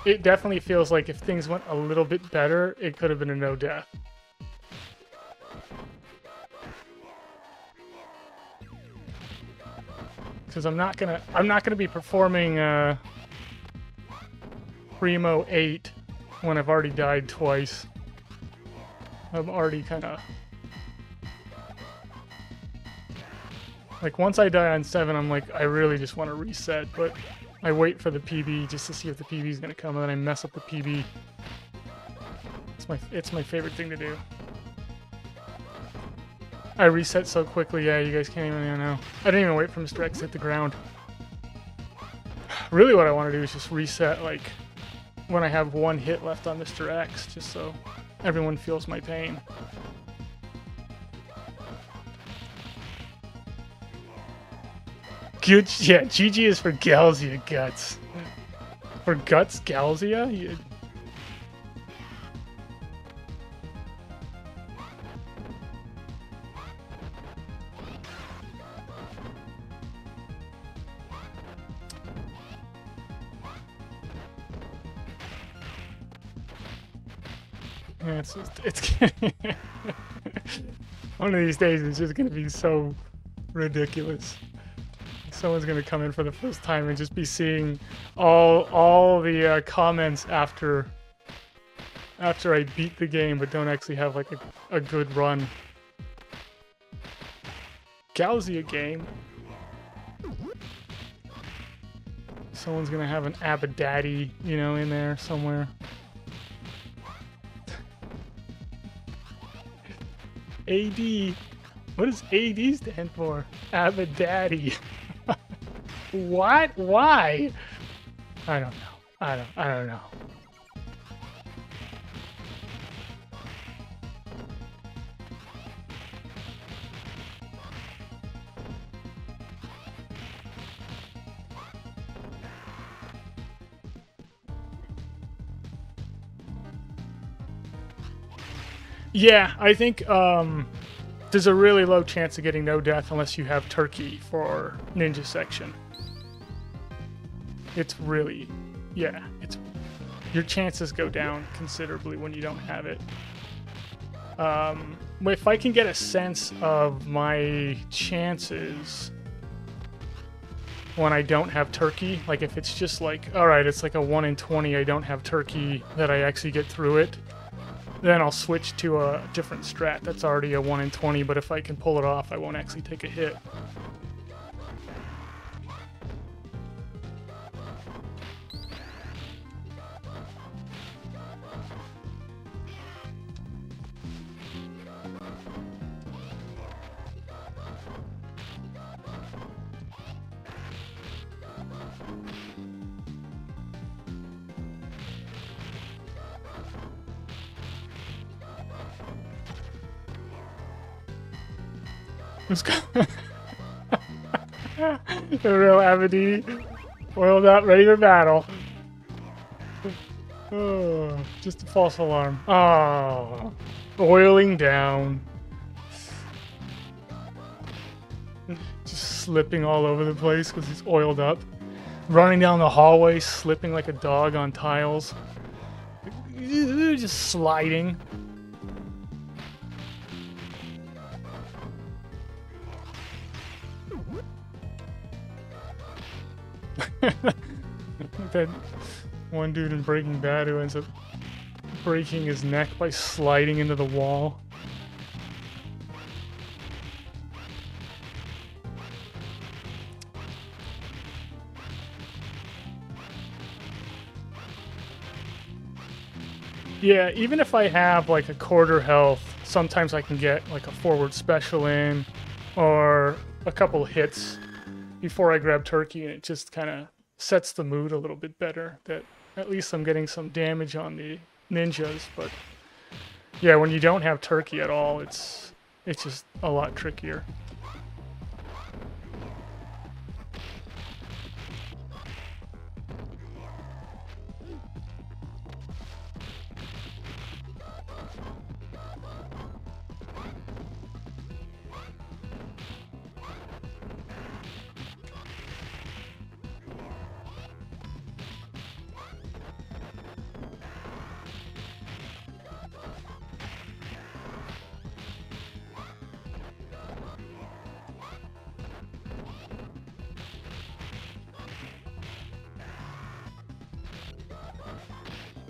it definitely feels like if things went a little bit better, it could have been a no death. Because I'm not gonna be performing Primo 8 when I've already died twice. I'm already kind of like, once I die on 7, I'm like, I really just want to reset, but I wait for the PB just to see if the PB is gonna come, and then I mess up the PB. It's my favorite thing to do. I reset so quickly, yeah, you guys can't even know. I didn't even wait for Mr. X to hit the ground. Really what I want to do is just reset, like, when I have 1 hit left on Mr. X, just so everyone feels my pain. Good, yeah, GG is for Galzia Guts. For Guts Galzia? Yeah, it's getting one of these days it's just gonna be so ridiculous. Someone's gonna come in for the first time and just be seeing all the comments after I beat the game, but don't actually have like a good run. Galzia game. Someone's gonna have an Abadaddy, you know, in there somewhere. AD. What does AD stand for? Abadaddy. What? Why? I don't know. I don't know. Yeah, I think there's a really low chance of getting no death unless you have Turkey for Ninja Section. It's really, yeah, your chances go down considerably when you don't have it. If I can get a sense of my chances when I don't have Turkey, like if it's just like, all right, it's like a 1 in 20, I don't have Turkey, that I actually get through it, then I'll switch to a different strat that's already a 1 in 20, but if I can pull it off, I won't actually take a hit. Let's go. The real Abadini, oiled up, ready for battle. Oh, just a false alarm. Oh, oiling down. Just slipping all over the place because he's oiled up. Running down the hallway, slipping like a dog on tiles. Just sliding. That one dude in Breaking Bad who ends up breaking his neck by sliding into the wall. Yeah, even if I have like a quarter health, sometimes I can get like a forward special in or a couple hits before I grab Turkey, and it just kind of sets the mood a little bit better that at least I'm getting some damage on the ninjas. But yeah, when you don't have Turkey at all, it's just a lot trickier.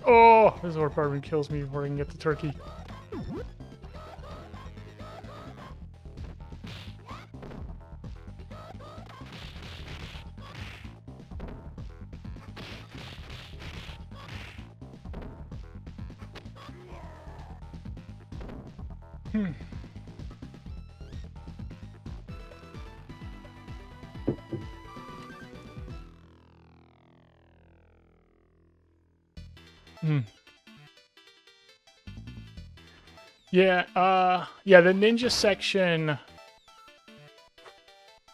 Oh, this Orc Barbarian kills me before I can get the turkey. Yeah, the ninja section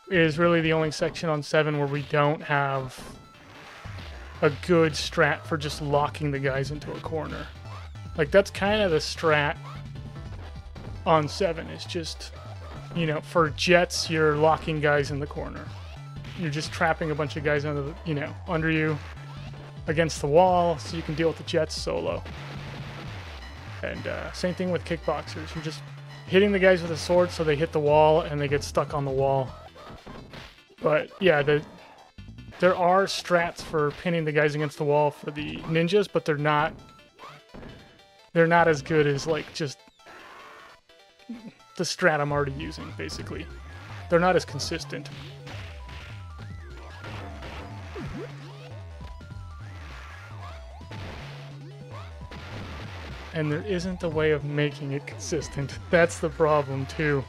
is really the only section on 7 where we don't have a good strat for just locking the guys into a corner. Like, that's kind of the strat on 7. It's just, you know, for jets, you're locking guys in the corner. You're just trapping a bunch of guys under the, you know, under you against the wall so you can deal with the jets solo. And same thing with kickboxers. You're just hitting the guys with a sword so they hit the wall and they get stuck on the wall. But yeah, there are strats for pinning the guys against the wall for the ninjas, but they're not as good as like just the strat I'm already using, basically. They're not as consistent. And there isn't a way of making it consistent. That's the problem, too.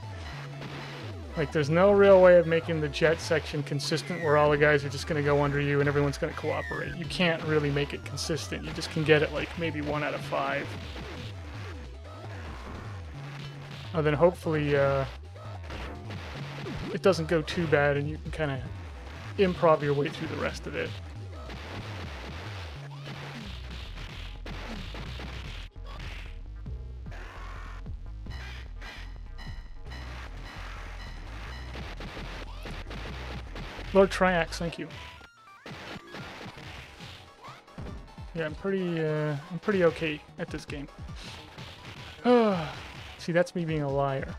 Like, there's no real way of making the jet section consistent where all the guys are just going to go under you and everyone's going to cooperate. You can't really make it consistent. You just can get it, like, maybe 1 out of 5. And then hopefully it doesn't go too bad and you can kind of improv your way through the rest of it. Lord Triax, thank you. Yeah, I'm pretty okay at this game. See, that's me being a liar.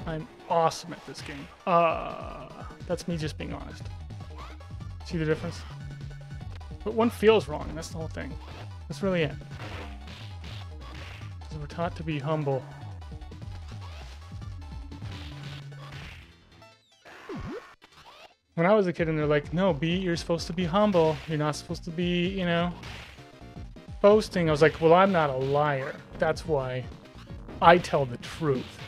I'm awesome at this game. That's me just being honest. See the difference? But one feels wrong, and that's the whole thing. That's really it. Because we're taught to be humble. When I was a kid and they're like, no, you're supposed to be humble. You're not supposed to be, you know, boasting. I was like, well, I'm not a liar. That's why I tell the truth.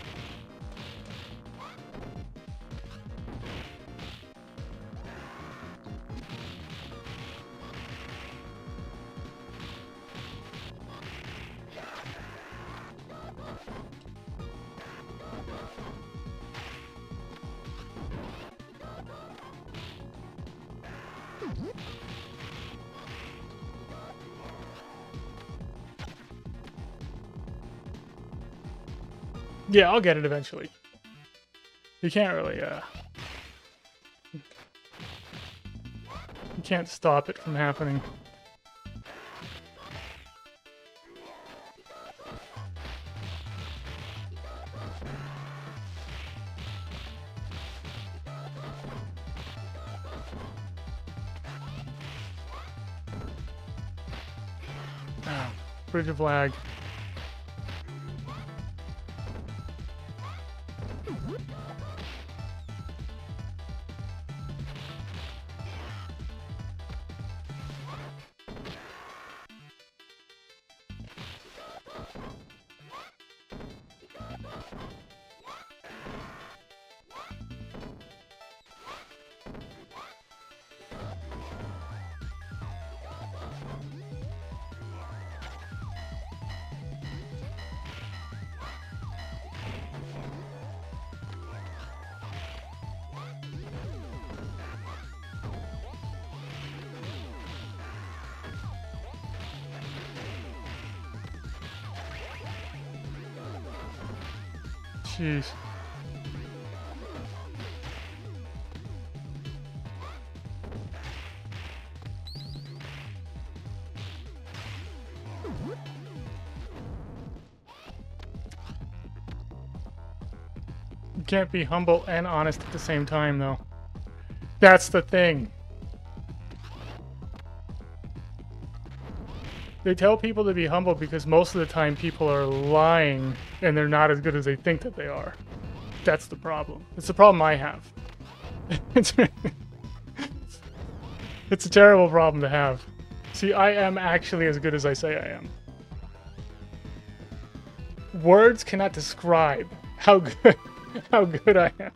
Yeah, I'll get it eventually. You can't really, you can't stop it from happening. Oh, Bridge of Lag. Jeez. You can't be humble and honest at the same time, though. That's the thing. They tell people to be humble because most of the time people are lying and they're not as good as they think that they are. That's the problem. It's the problem I have. It's a terrible problem to have. See, I am actually as good as I say I am. Words cannot describe how good I am.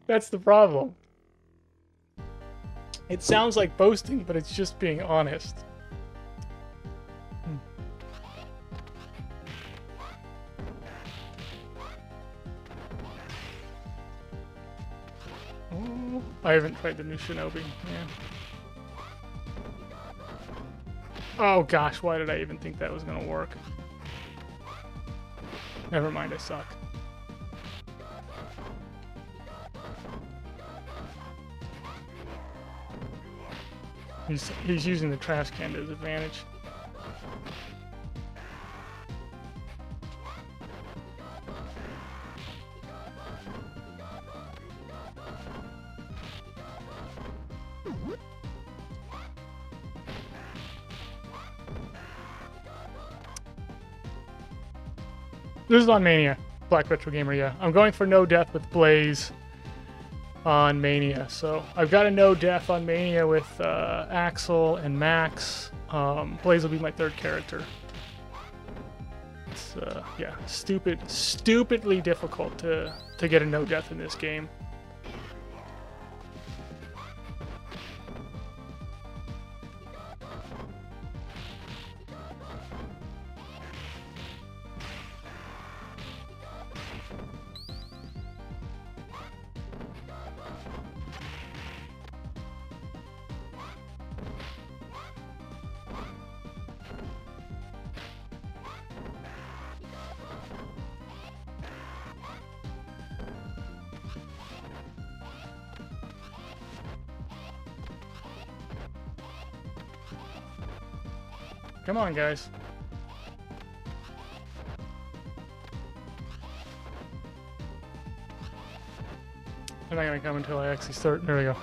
That's the problem. It sounds like boasting, but it's just being honest. Oh, I haven't tried the new Shinobi. Yeah. Oh gosh, why did I even think that was gonna work? Never mind, I suck. He's using the trash can to his advantage. This is on Mania. Black Retro Gamer, yeah. I'm going for no death with Blaze on Mania. So I've got a no death on Mania with Axel and Max. Blaze will be my third character. It's yeah, stupidly difficult to get a no death in this game. Come on, guys. I'm not gonna come until I actually start. There we go.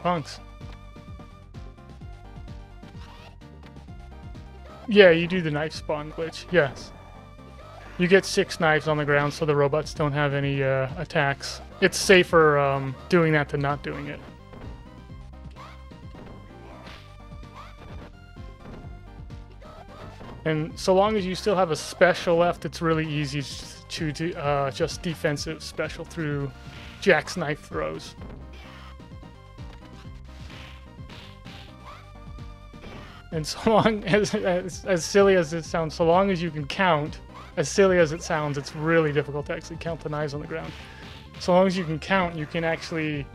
Punks. Yeah, you do the knife spawn glitch, yes. You get 6 knives on the ground so the robots don't have any attacks. It's safer doing that than not doing it. And so long as you still have a special left, it's really easy to just defensive special through Jack's knife throws. And so long as silly as it sounds, so long as you can count, as silly as it sounds, it's really difficult to actually count the knives on the ground. So long as you can count, you can actually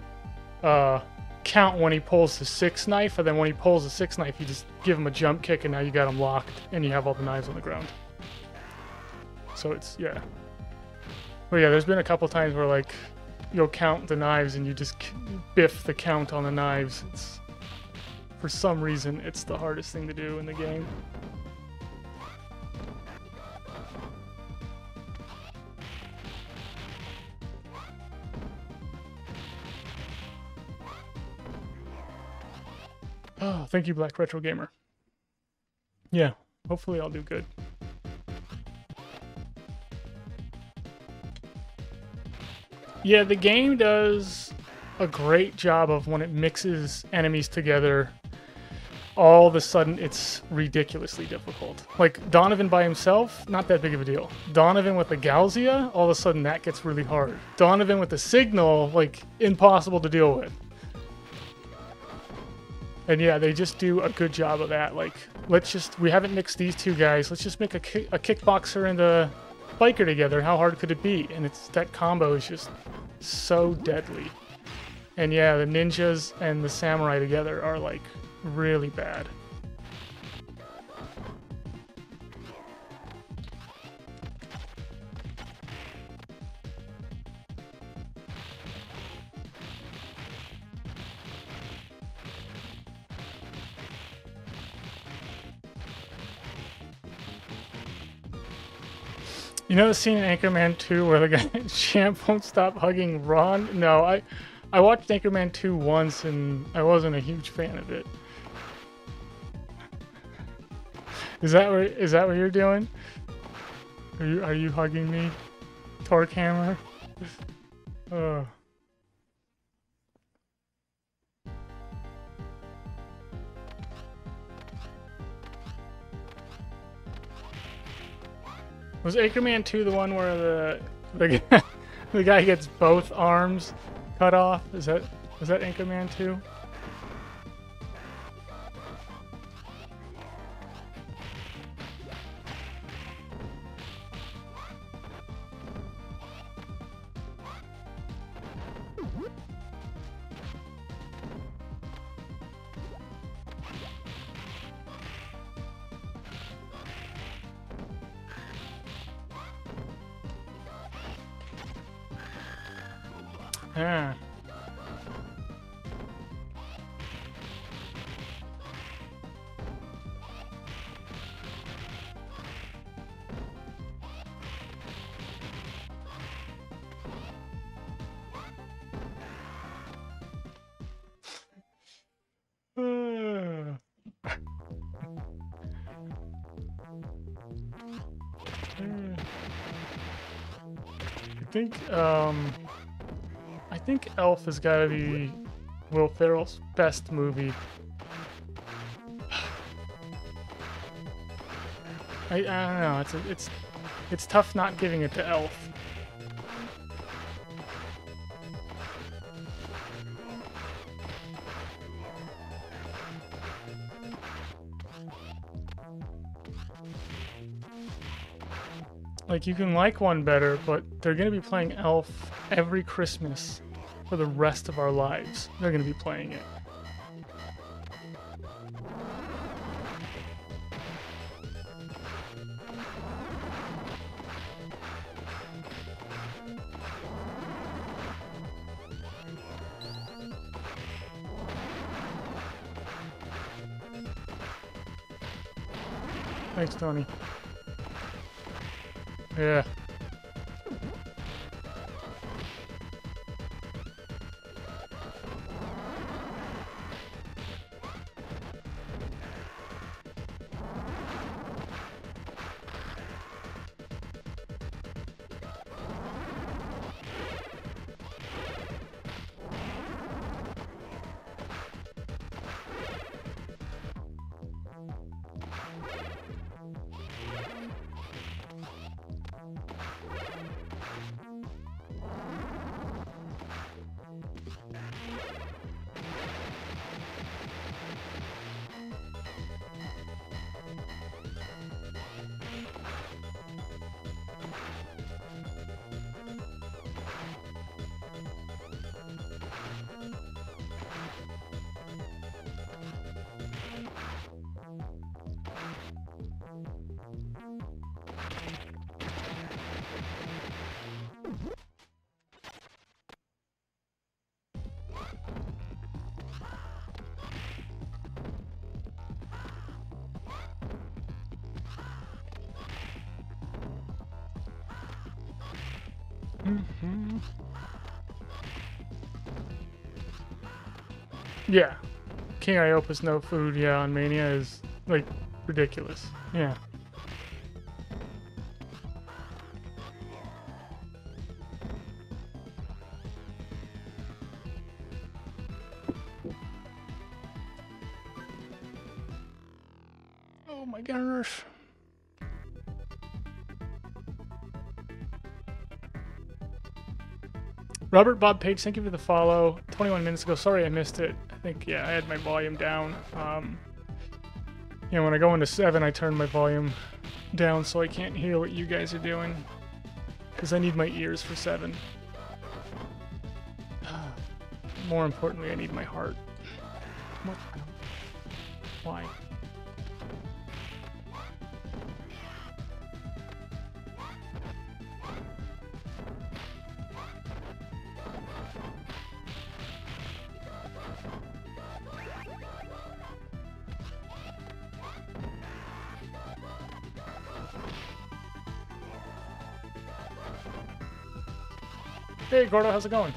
count when he pulls the 6th knife, and then when he pulls the 6th knife, you just give him a jump kick, and now you got him locked, and you have all the knives on the ground. So it's, yeah. But yeah, there's been a couple times where, like, you'll count the knives, and you just biff the count on the knives. It's... For some reason, it's the hardest thing to do in the game. Oh, thank you, Black Retro Gamer. Yeah, hopefully I'll do good. Yeah, the game does a great job of when it mixes enemies together. All of a sudden, it's ridiculously difficult. Like, Donovan by himself, not that big of a deal. Donovan with the Galzia, all of a sudden that gets really hard. Donovan with the Signal, like, impossible to deal with. And yeah, they just do a good job of that. Like, we haven't mixed these two guys. Let's just make a kickboxer and a biker together. How hard could it be? And that combo is just so deadly. And yeah, the ninjas and the samurai together are, like, really bad. You know the scene in Anchorman 2 where the guy Champ won't stop hugging Ron? No, I watched Anchorman 2 once and I wasn't a huge fan of it. Is that what you're doing? Are you hugging me? Torque hammer? Was Anchorman 2 the one where the guy gets both arms cut off? Was that Anchorman 2? Yeah. I think Elf has got to be Will Ferrell's best movie. I don't know. It's tough not giving it to Elf. Like, you can like one better, but they're going to be playing Elf every Christmas for the rest of our lives. They're going to be playing it. Thanks, Tony. Yeah. Yeah. King Iopa's no food, yeah, on Mania is, like, ridiculous. Yeah. Oh my gosh. Robert Bob Page, thank you for the follow. 21 minutes ago. Sorry I missed it. I think, yeah, I had my volume down. You know, when I go into 7, I turn my volume down so I can't hear what you guys are doing. Because I need my ears for 7. More importantly, I need my heart. What? Why? Hey, Gordo, how's it going?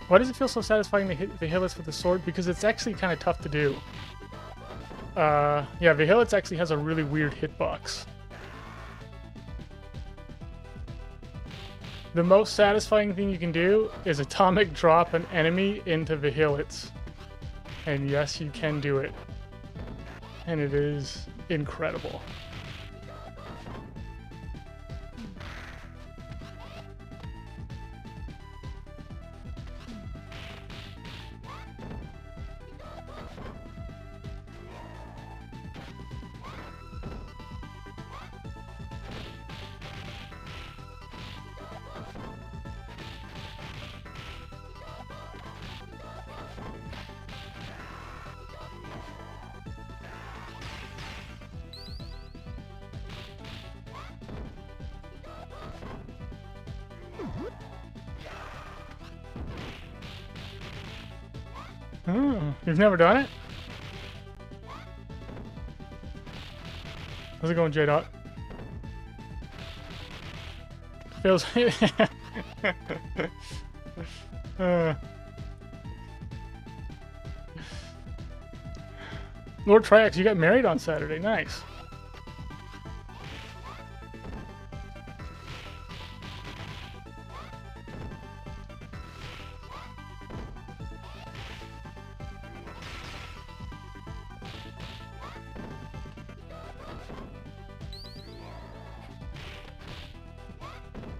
Why does it feel so satisfying to hit Vihilitz with the sword? Because it's actually kind of tough to do. Yeah, Vihilitz actually has a really weird hitbox. The most satisfying thing you can do is atomic drop an enemy into Vihilitz. And yes, you can do it. And it is incredible. Oh, you've never done it? How's it going, J-Dot? Feels... Lord Triax, you got married on Saturday. Nice.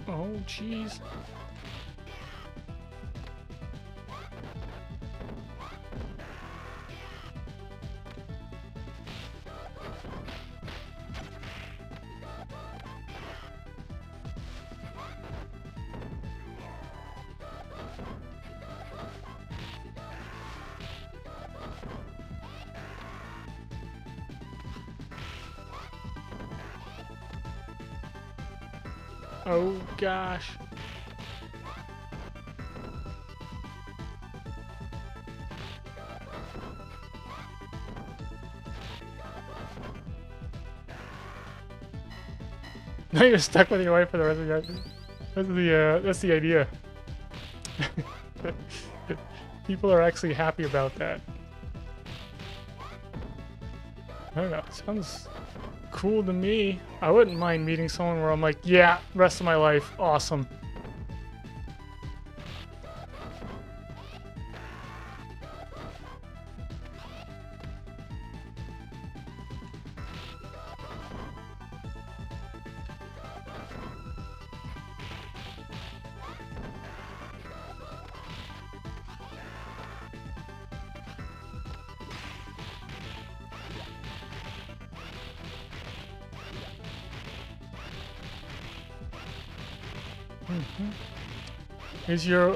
Oh, jeez. Oh, gosh. Now you're stuck with your wife for the rest of your life. That's the idea. People are actually happy about that. I don't know. It sounds cool to me. I wouldn't mind meeting someone where I'm like, yeah, rest of my life, awesome. Is your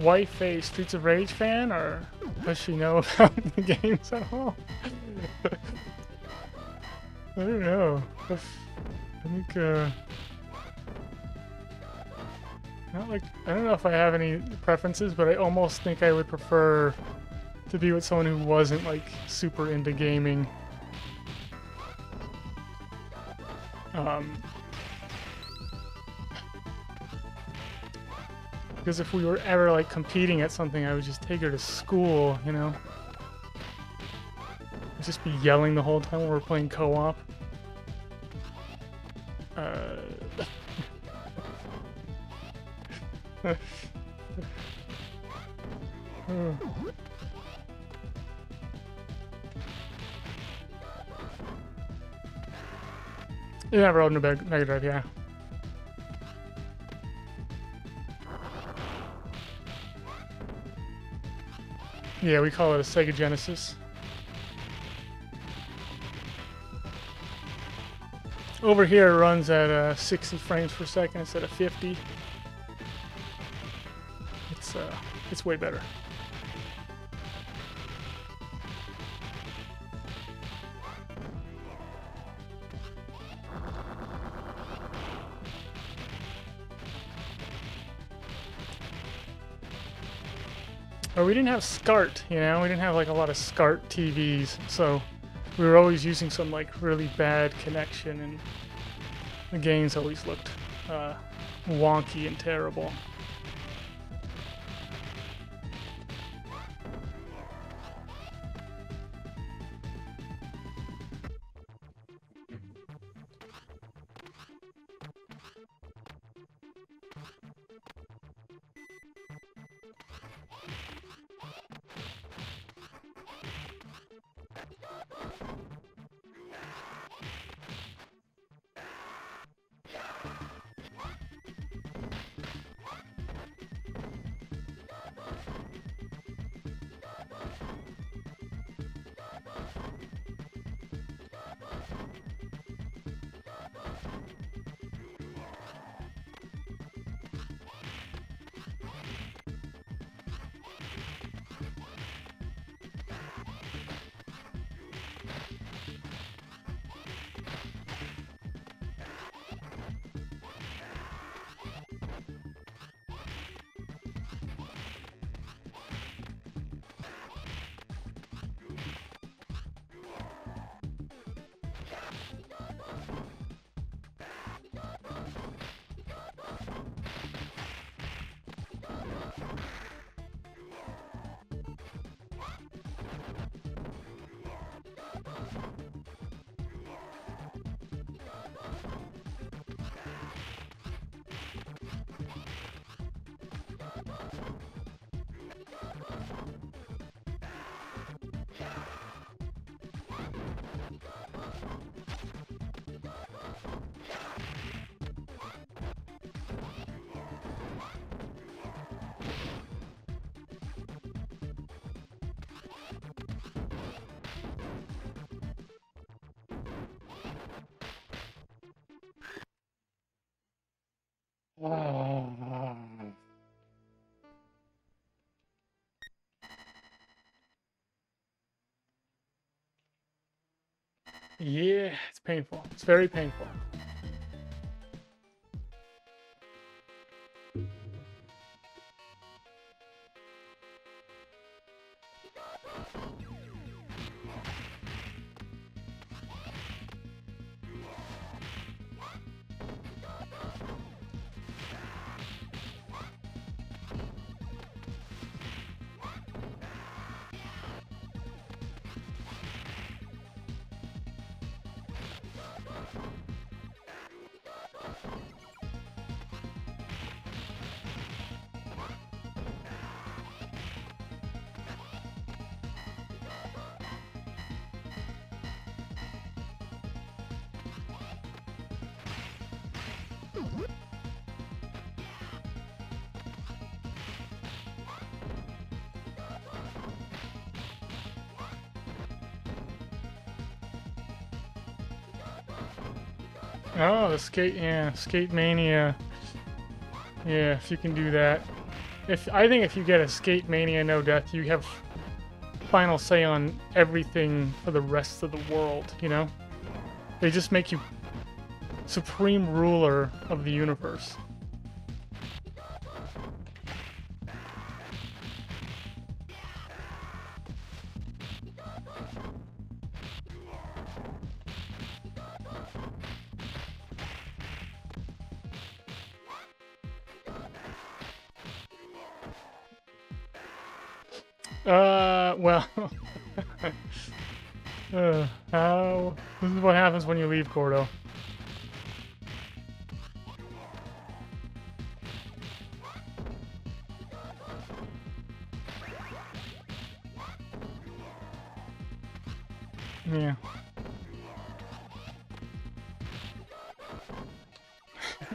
wife a Streets of Rage fan, or does she know about the games at all? I don't know. I think not like, I don't know if I have any preferences, but I almost think I would prefer to be with someone who wasn't like super into gaming. Because if we were ever like competing at something, I would just take her to school, you know? I'd just be yelling the whole time when we're playing co-op. Yeah, I've rolled a Mega Drive, yeah. Yeah, we call it a Sega Genesis. Over here it runs at 60 frames per second instead of 50. It's way better. Or we didn't have SCART, you know? We didn't have like a lot of SCART TVs, so we were always using some like really bad connection, and the games always looked wonky and terrible. Yeah, it's painful. It's very painful. Oh, the skate mania. Yeah, if you can do that. I think if you get a skate mania no death, you have final say on everything for the rest of the world, you know? They just make you supreme ruler of the universe. Well, this is what happens when you leave Gordo. Yeah.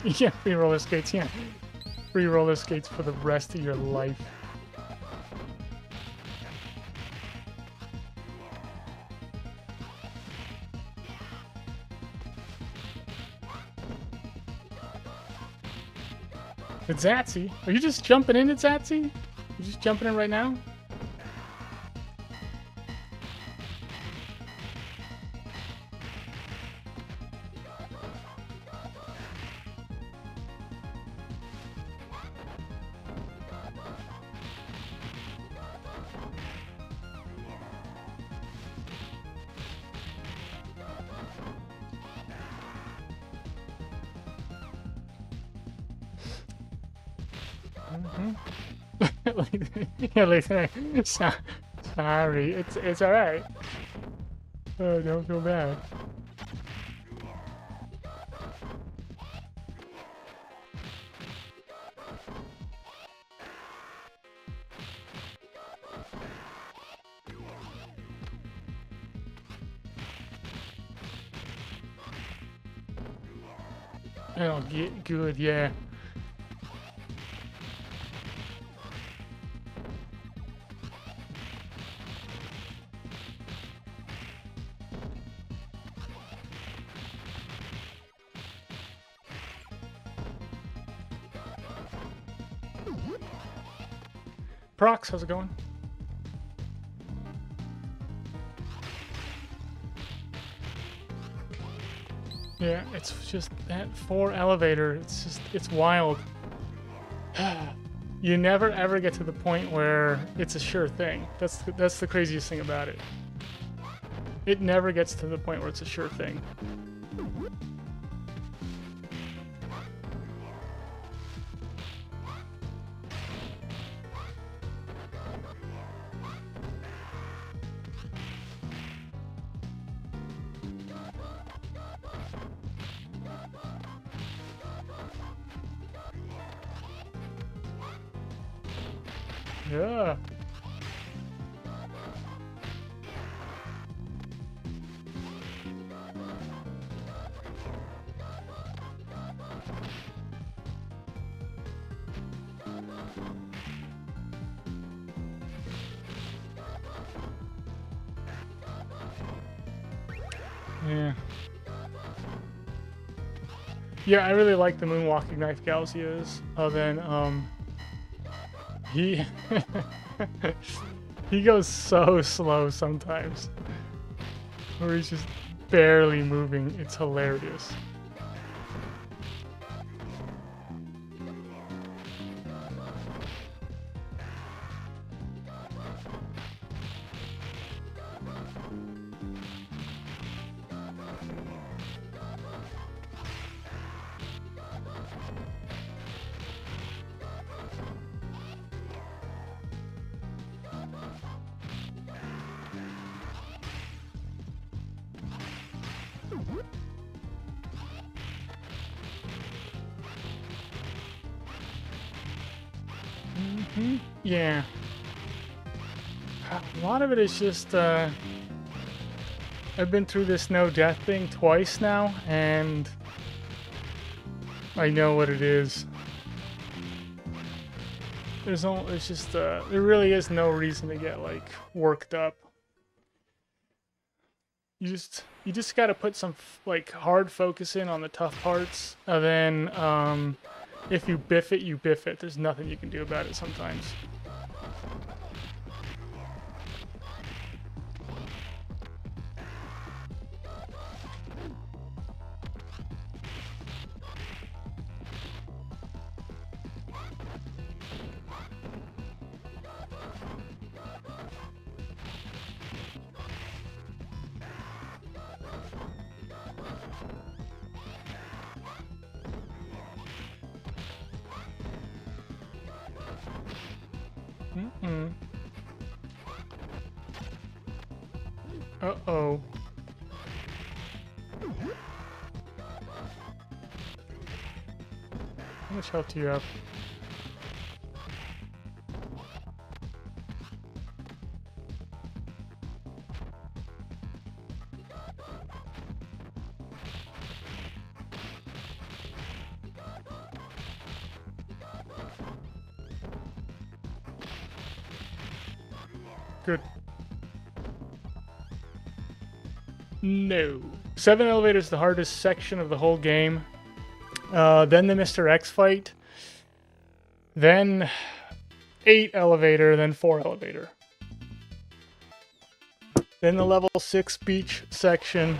Yeah, free roller skates, yeah. Free roller skates for the rest of your life. It's Zatsy. Are you just jumping in at Zatsy? You just jumping in right now? Yeah, like, sorry, it's all right. Oh, don't feel bad. Oh, good, yeah. Prox, how's it going? Yeah, it's just that 4 elevator. It's wild. You never ever get to the point where it's a sure thing. That's the craziest thing about it. It never gets to the point where it's a sure thing. Yeah. Yeah. Yeah, I really like the moonwalking knife Galcias. Oh, then, he he goes so slow sometimes, where he's just barely moving. It's hilarious. Yeah. A lot of it is just, I've been through this no death thing twice now, and I know what it is. It's just, there really is no reason to get, like, worked up. You just gotta put some, like, hard focus in on the tough parts, and then, if you biff it, you biff it. There's nothing you can do about it sometimes. Uh-oh. How much health do you have? Good. No. 7 elevators, the hardest section of the whole game. Then the Mr. X fight. Then 8 elevator, then 4 elevator. Then the level 6 beach section.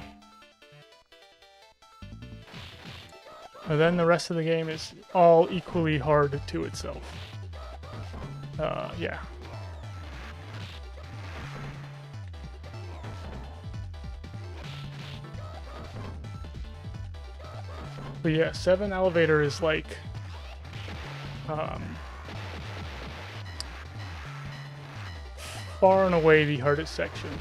And then the rest of the game is all equally hard to itself. Yeah. But yeah, 7 elevator is like far and away the hardest section.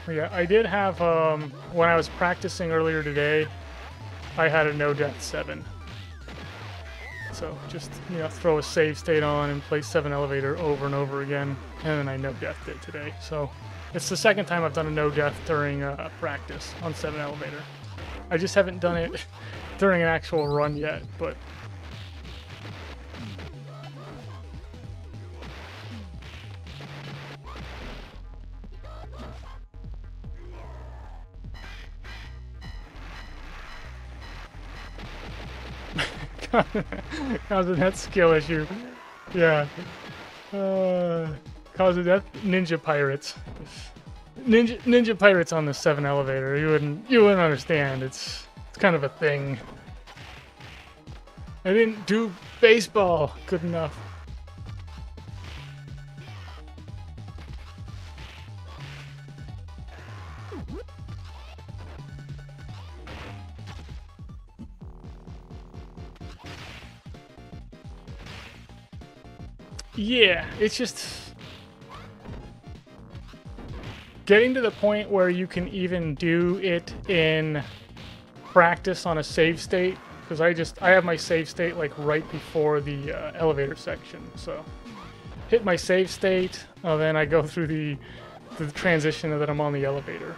Yeah, I did have, when I was practicing earlier today, I had a no-death 7. So just, you know, throw a save state on and play 7 elevator over and over again, and then I no-deathed it today. So it's the second time I've done a no-death during practice on 7 elevator. I just haven't done it during an actual run yet, but... Causing that skill issue. Yeah. Causing that ninja pirates. Ninja pirates on the 7 elevator. You wouldn't understand. It's kind of a thing. I didn't do baseball good enough. Yeah, it's just getting to the point where you can even do it in practice on a save state, because I have my save state like right before the elevator section. So hit my save state, then I go through the transition that I'm on the elevator.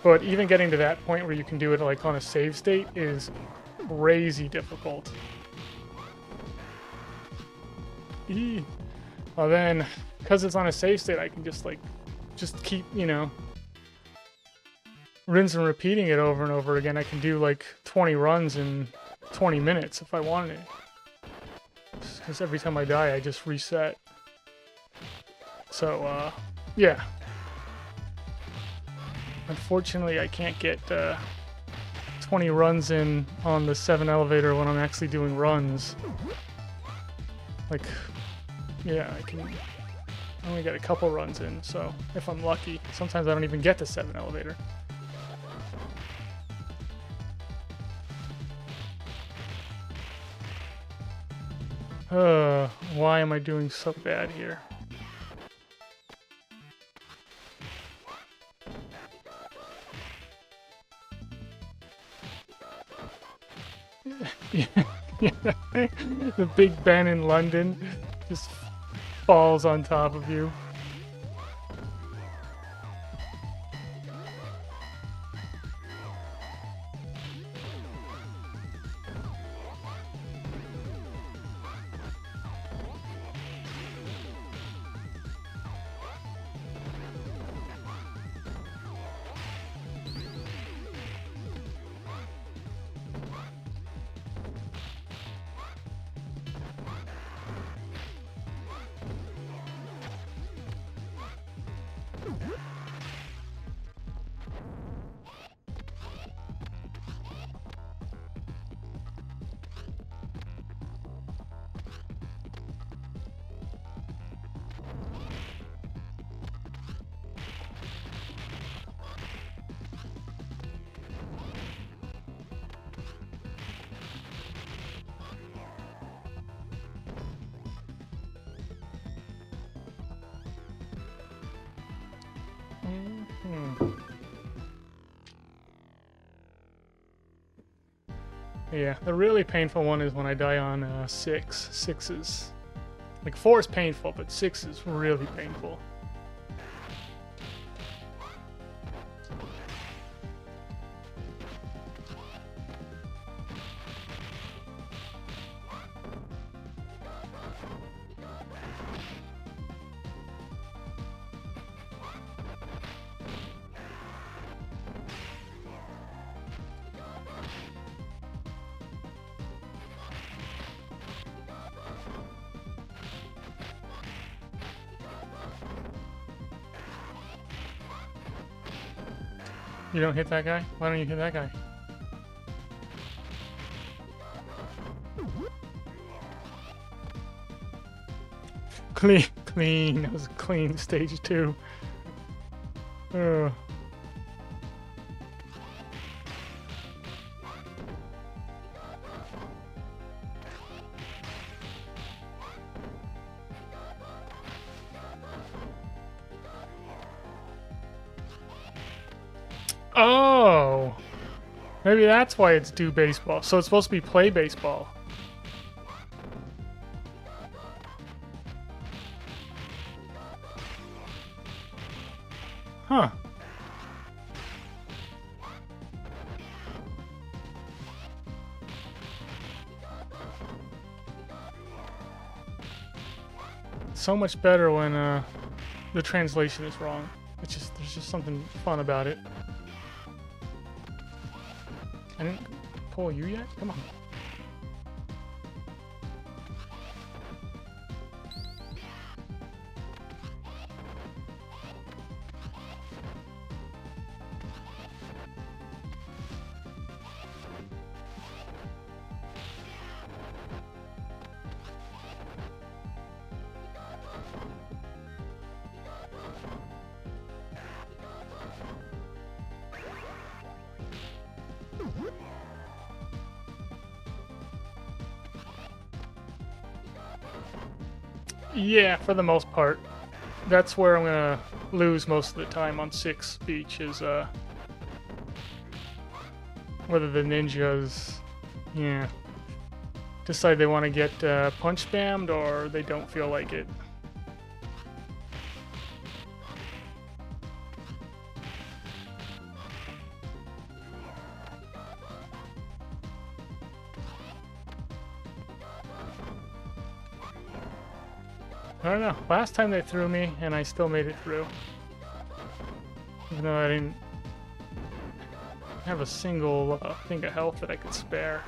But even getting to that point where you can do it like on a save state is crazy difficult. Well then, because it's on a save state, I can just keep, you know, rinse and repeating it over and over again. I can do like 20 runs in 20 minutes if I wanted it. Because every time I die, I just reset. So, yeah. Unfortunately, I can't get 20 runs in on the 7 elevator when I'm actually doing runs. Like... yeah, I only get a couple runs in, so if I'm lucky. Sometimes I don't even get to 7 elevator. Why am I doing so bad here? The Big Ben in London just falls on top of you. Yeah, the really painful one is when I die on 6s. Like 4 is painful, but 6 is really painful. You don't hit that guy? Why don't you hit that guy? Clean, clean. That was a clean stage 2. Oh! Maybe that's why it's do baseball. So it's supposed to be play baseball. Huh. So much better when the translation is wrong. It's just there's just something fun about it. I didn't pull you yet? Come on. Yeah, for the most part. That's where I'm gonna lose most of the time on 6 Beach is whether the ninjas, yeah, decide they want to get punch spammed or they don't feel like it. I don't know. Last time they threw me, and I still made it through. Even though I didn't have a single thing of health that I could spare.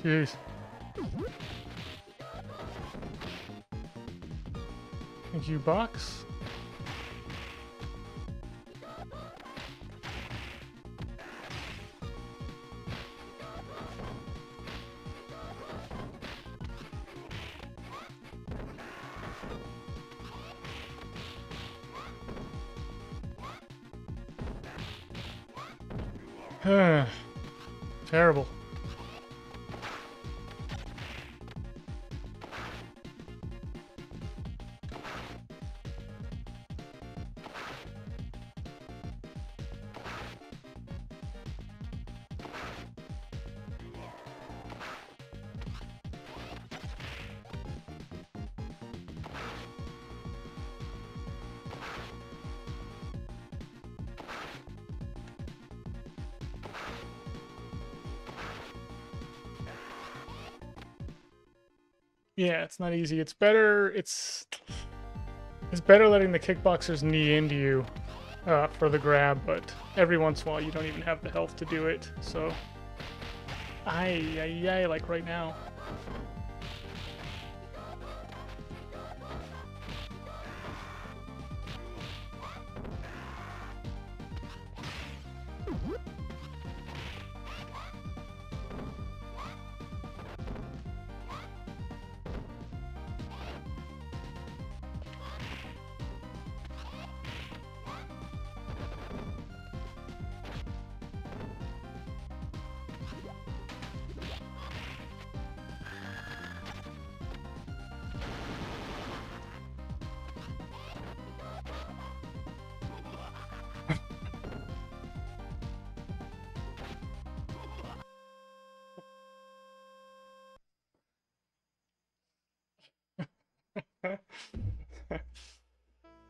Jeez. Thank you, box. Terrible. Yeah, it's not easy. It's better. It's better letting the kickboxers knee into you for the grab, but every once in a while you don't even have the health to do it. So, like right now.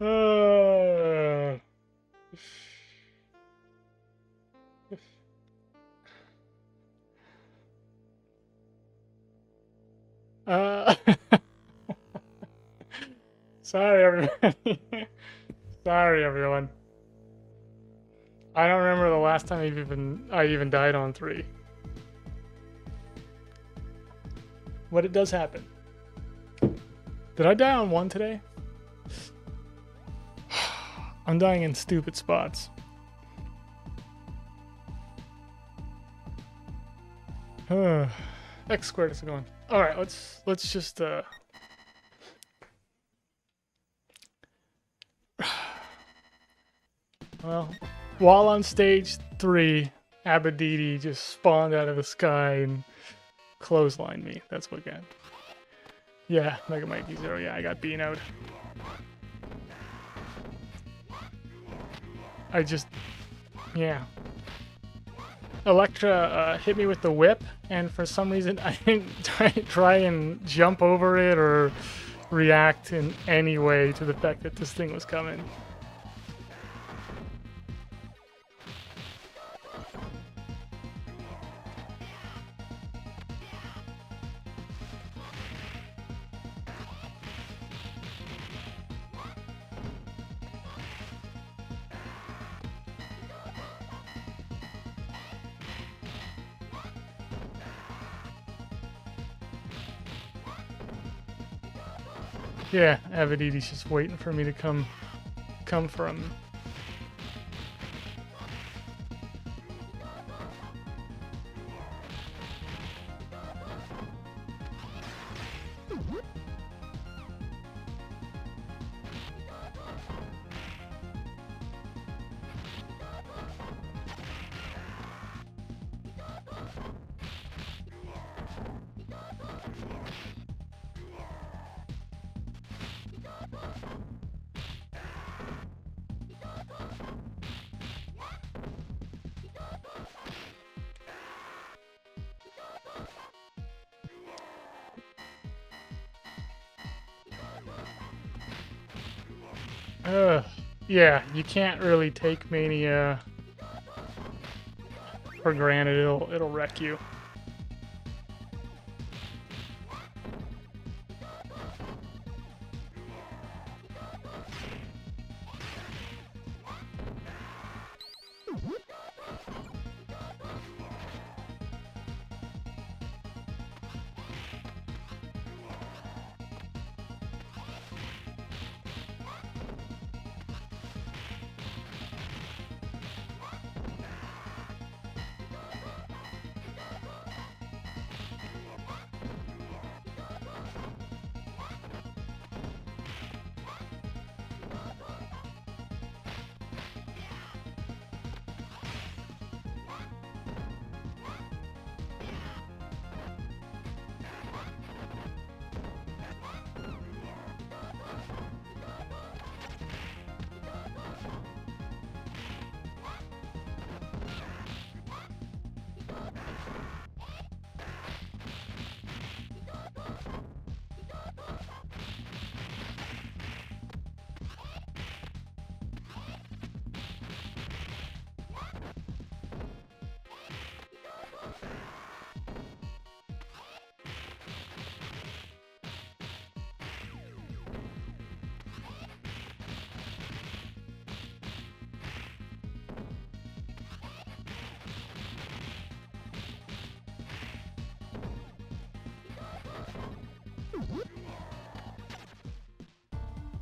uh, Sorry, everybody. Sorry, everyone. I don't remember the last time I even died on 3. But it does happen. Did I die on 1 today? I'm dying in stupid spots. X squared is going. All right, let's just well, while on stage 3, Abadidi just spawned out of the sky and clotheslined me. That's what got. Yeah, Mega Mikey 0. Yeah, I got bean out. Yeah. Electra hit me with the whip, and for some reason I didn't try and jump over it or react in any way to the fact that this thing was coming. Yeah, Avadidi's just waiting for me to come for him. Yeah, you can't really take Mania for granted. It'll wreck you.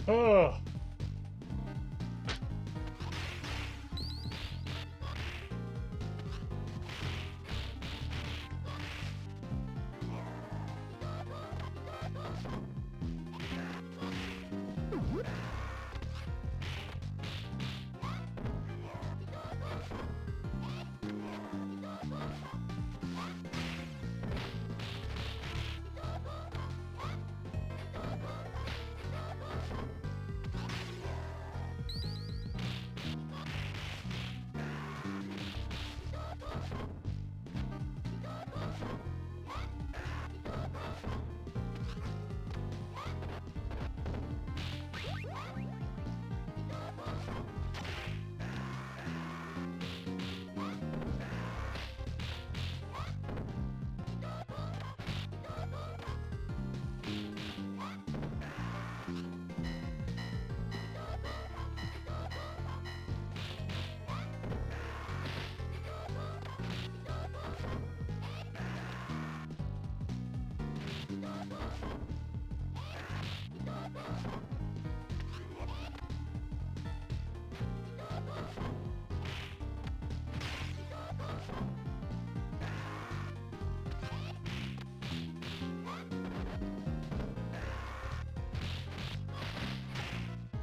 Oh.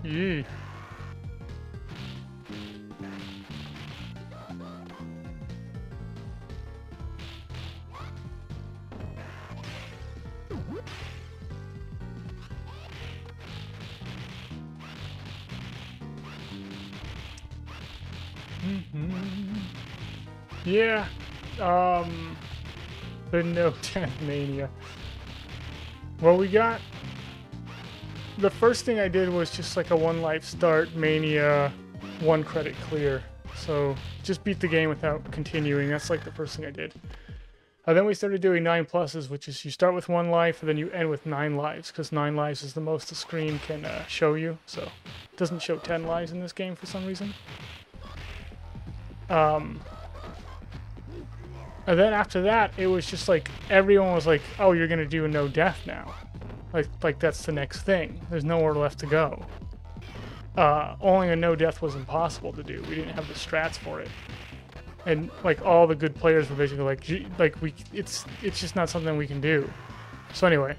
Yee. Yeah. The no death mania. Well, we got... The first thing I did was just like a 1 life start, mania, 1 credit clear. So just beat the game without continuing. That's like the first thing I did. Then we started doing 9 pluses, which is you start with 1 life and then you end with 9 lives, because 9 lives is the most the screen can show you. So it doesn't show 10 lives in this game for some reason. And then after that, it was just like everyone was like, "Oh, you're gonna do a no death now." Like that's the next thing. There's nowhere left to go. Only a no death was impossible to do. We didn't have the strats for it, and like all the good players were basically like it's just not something we can do. So anyway,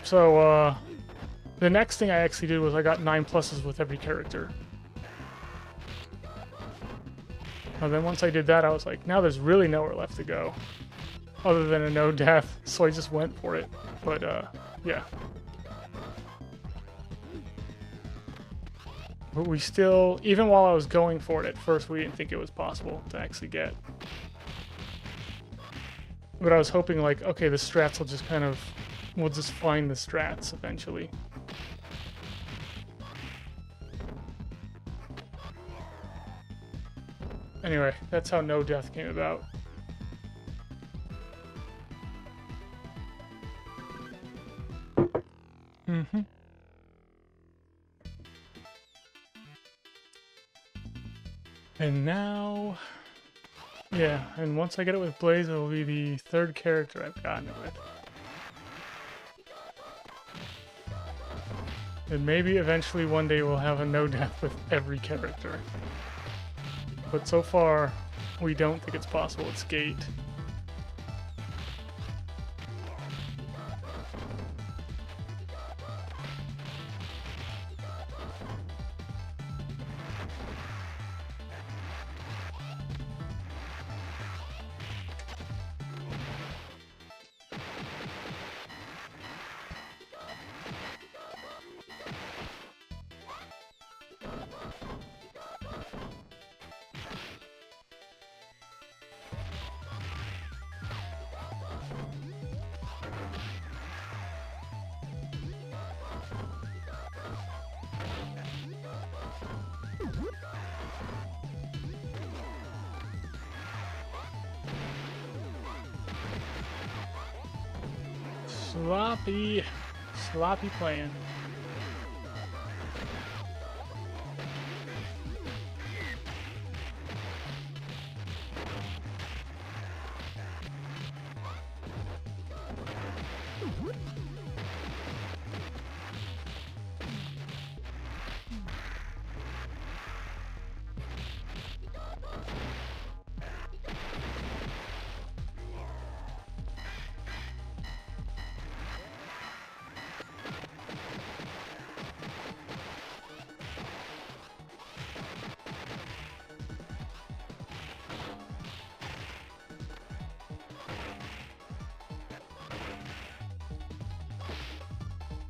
so the next thing I actually did was I got 9 pluses with every character. And then once I did that, I was like, now there's really nowhere left to go other than a no death, so I just went for it. But yeah. But we still, even while I was going for it at first, we didn't think it was possible to actually get. But I was hoping like, okay, the strats will just kind of, we'll just find the strats eventually. Anyway, that's how no death came about. Mm-hmm. And now... Yeah, and once I get it with Blaze, it will be the 3rd character I've gotten it with. And maybe eventually one day we'll have a no death with every character. But so far, we don't think it's possible with Skate. Sloppy playing.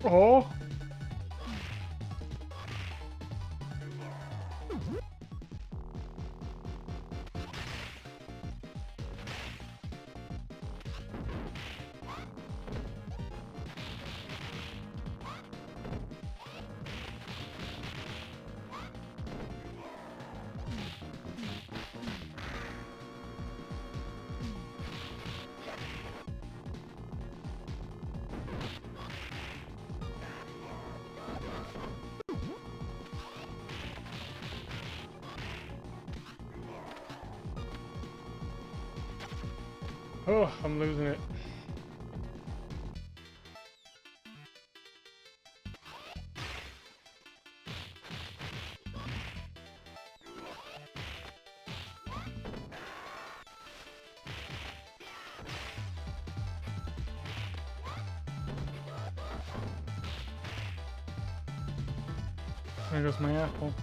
Oh! Oh, I'm losing it. There goes my apple.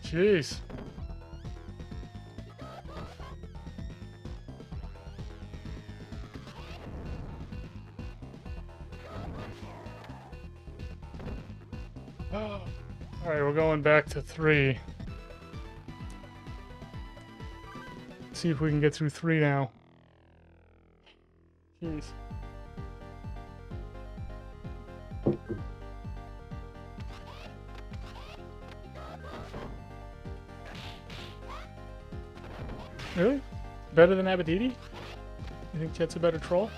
Jeez. All right, we're going back to 3. See if we can get through 3 now. Jeez. Really? Better than Abadidi? You think Chet's a better troll?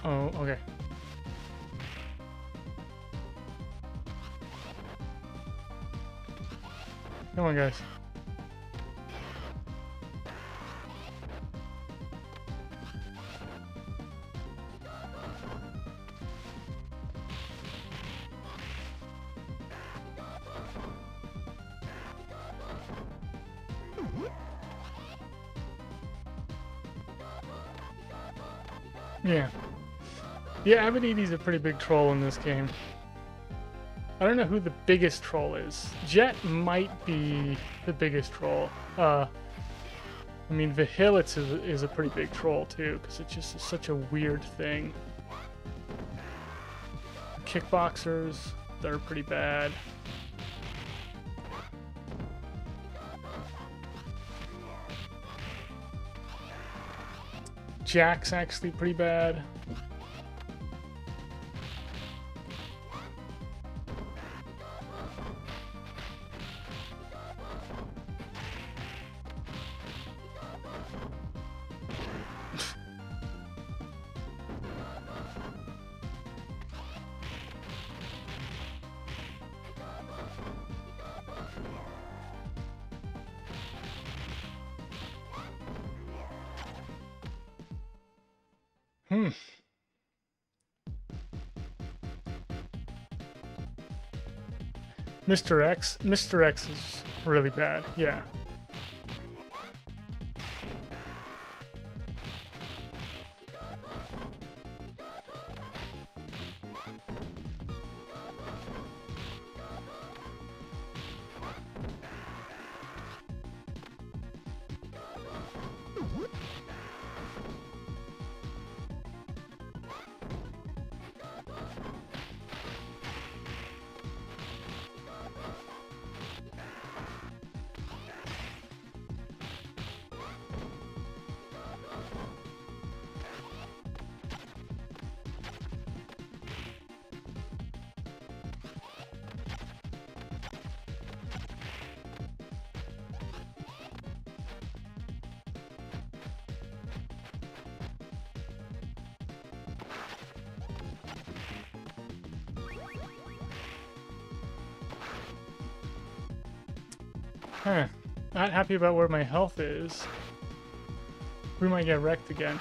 Oh, okay. Come on, guys. Yeah. Yeah, Abadidi's a pretty big troll in this game. I don't know who the biggest troll is. Jet might be the biggest troll. I mean, Vihilitz is a pretty big troll too, because it's just such a weird thing. Kickboxers, they're pretty bad. Jack's actually pretty bad. Mr. X? Mr. X is really bad, yeah. Huh. Not happy about where my health is. We might get wrecked again.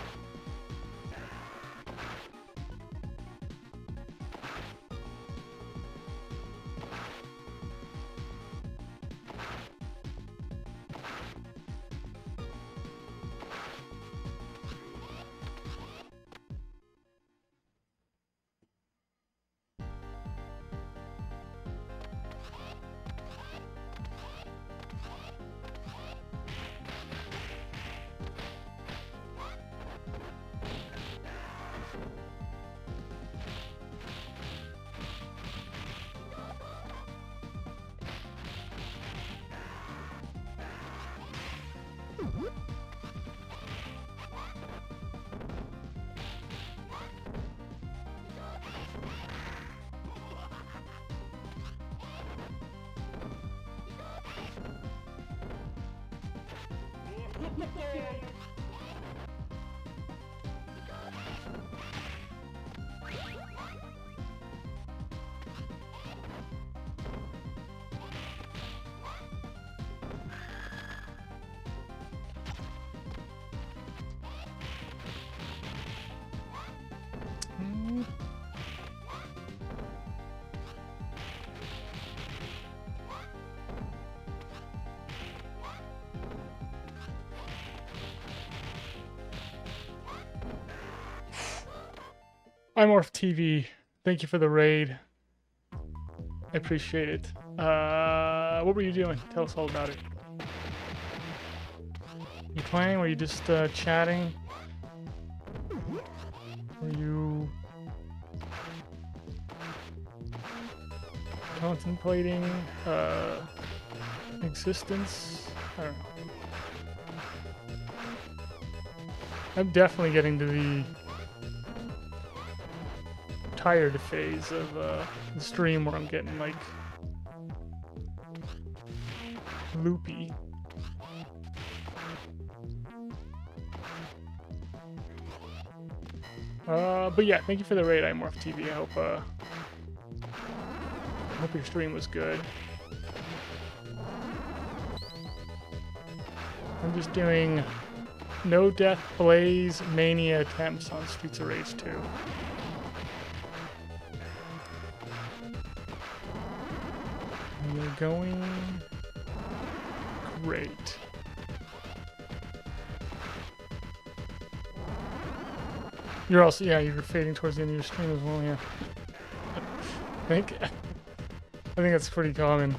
I'm Orf TV. Thank you for the raid. I appreciate it. What were you doing? Tell us all about it. You playing? Were you just chatting? Were you contemplating existence? I don't know. I'm definitely getting to the tired phase of the stream where I'm getting like loopy. But yeah, thank you for the raid, I'm Morph TV. I hope your stream was good. I'm just doing no death blaze mania attempts on Streets of Rage 2. And you're going great. You're also, yeah, you're fading towards the end of your stream as well, yeah. I think that's pretty common.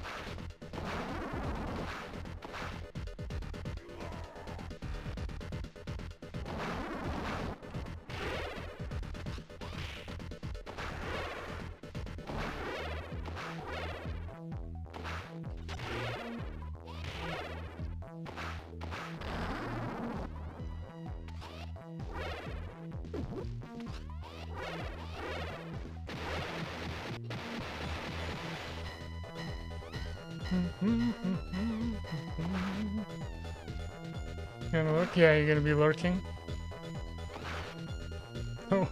Gonna look? Yeah, you're gonna be lurking. Oh.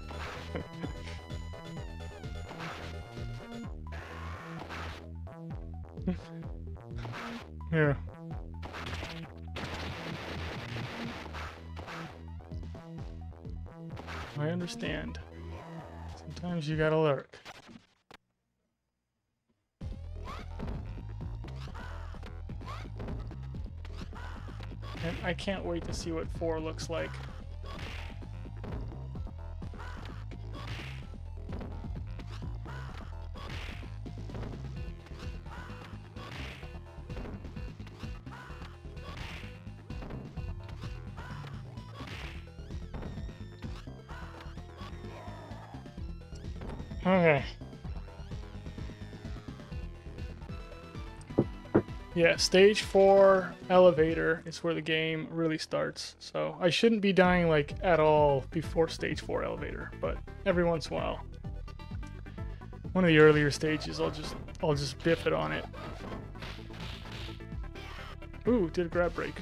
Yeah. I understand. Sometimes you gotta lurk. And I can't wait to see what 4 looks like. Okay. Yeah, stage 4 elevator is where the game really starts. So I shouldn't be dying like at all before stage 4 elevator, but every once in a while. One of the earlier stages, I'll just biff it on it. Ooh, did a grab break.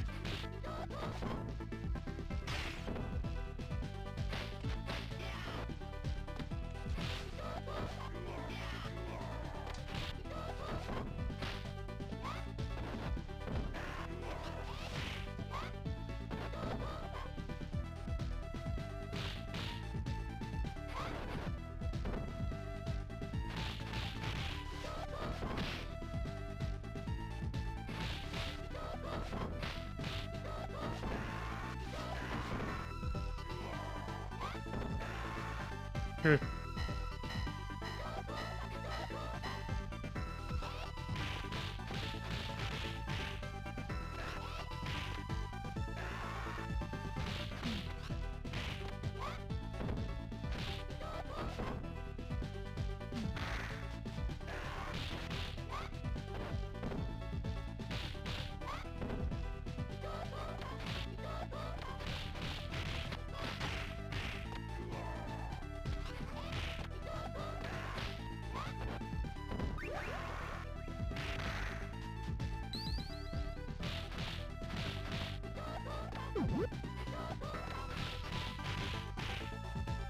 Good.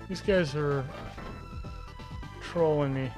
These guys are trolling me.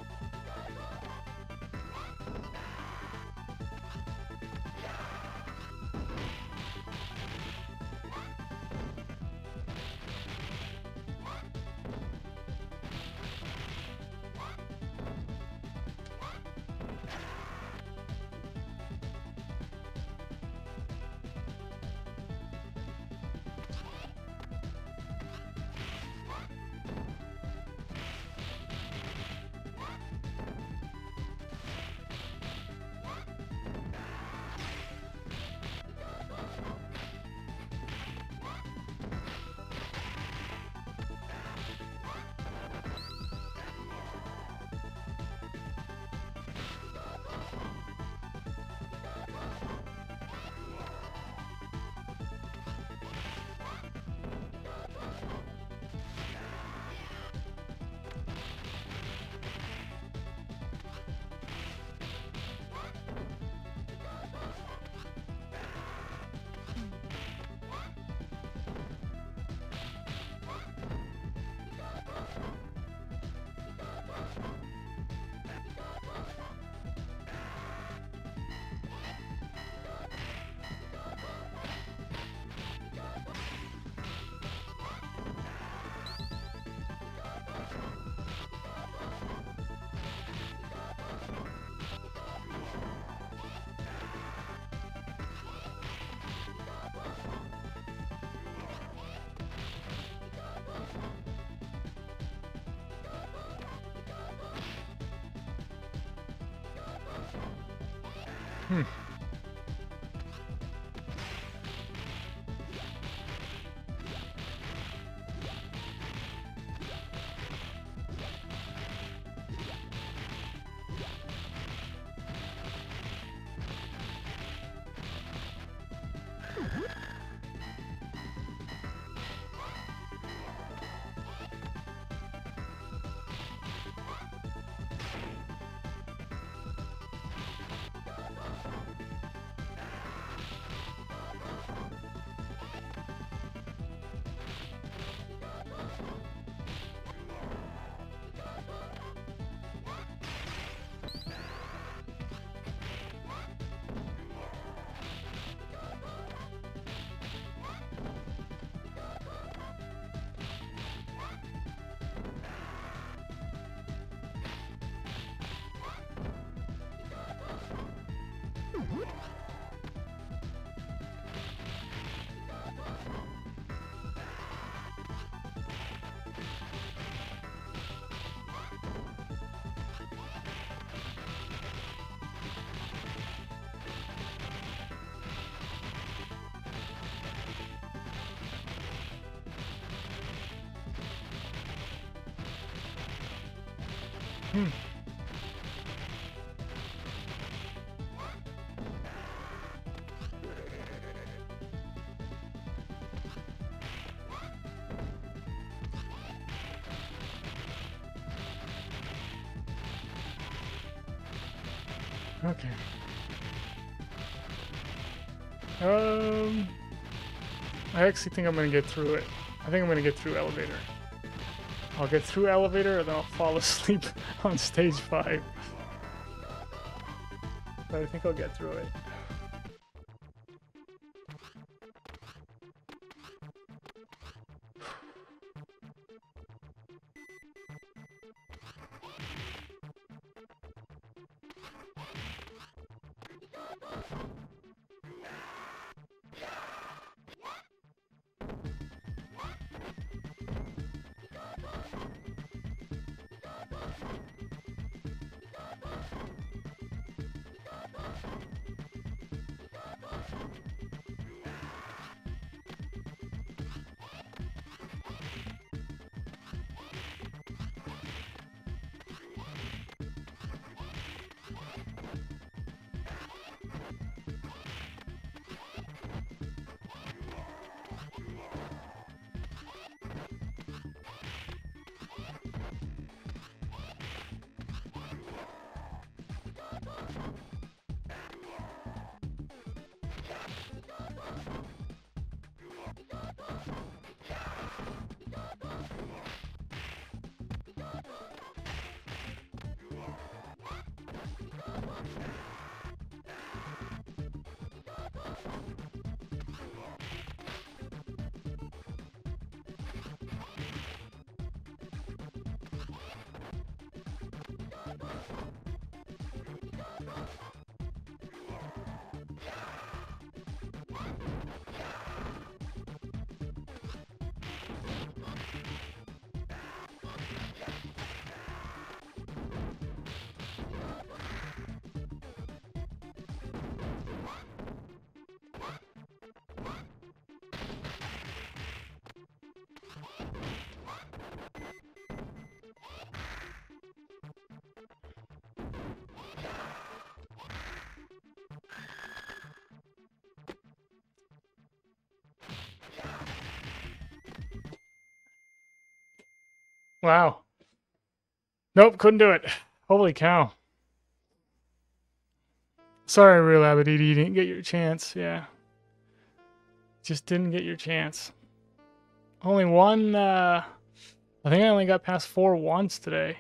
Okay. I actually think I'm gonna get through it. I think I'm gonna get through elevator. I'll get through elevator and then I'll fall asleep on stage 5. But I think I'll get through it. Wow. Nope, couldn't do it. Holy cow. Sorry, Real Abadidi, you didn't get your chance. Yeah. Just didn't get your chance. Only one, I think I only got past 4 once today.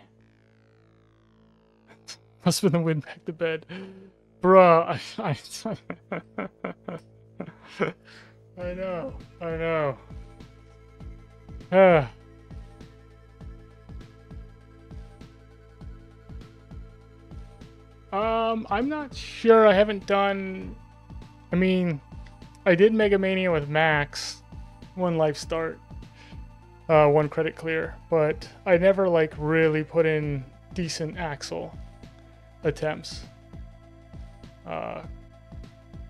Must have been the wind back to bed. Bruh, I know, I know. I'm not sure. I haven't done. I mean, I did Mega Mania with Max, 1 life start, 1 credit clear, but I never like really put in decent Axel attempts.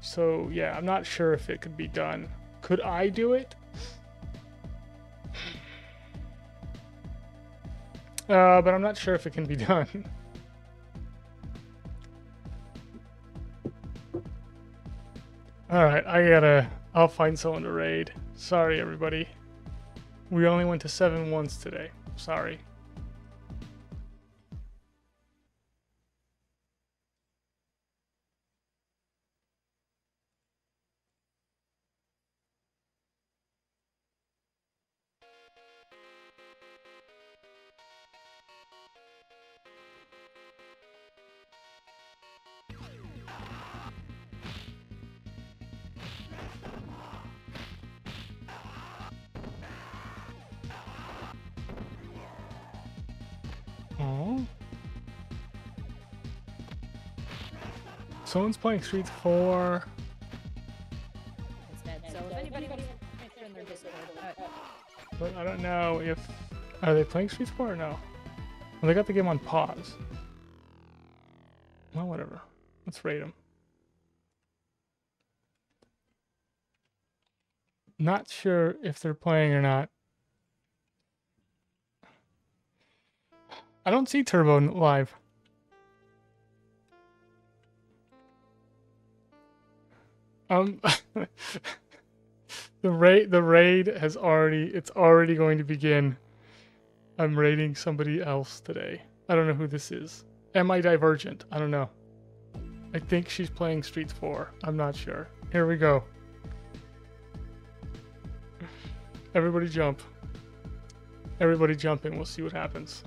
So yeah, I'm not sure if it could be done. Could I do it? But I'm not sure if it can be done. Alright, I'll find someone to raid. Sorry, everybody. We only went to 7 once today. Sorry. Oh. Someone's playing Streets 4. So if anybody wants to in their Discord, But I don't know if... Are they playing Streets 4 or no? Well, they got the game on pause. Well, whatever. Let's raid them. Not sure if they're playing or not. I don't see Turbo live. The raid has it's already going to begin. I'm raiding somebody else today. I don't know who this is. Am I Divergent? I don't know. I think she's playing Streets 4. I'm not sure. Here we go. Everybody jump. Everybody jump in. We'll see what happens.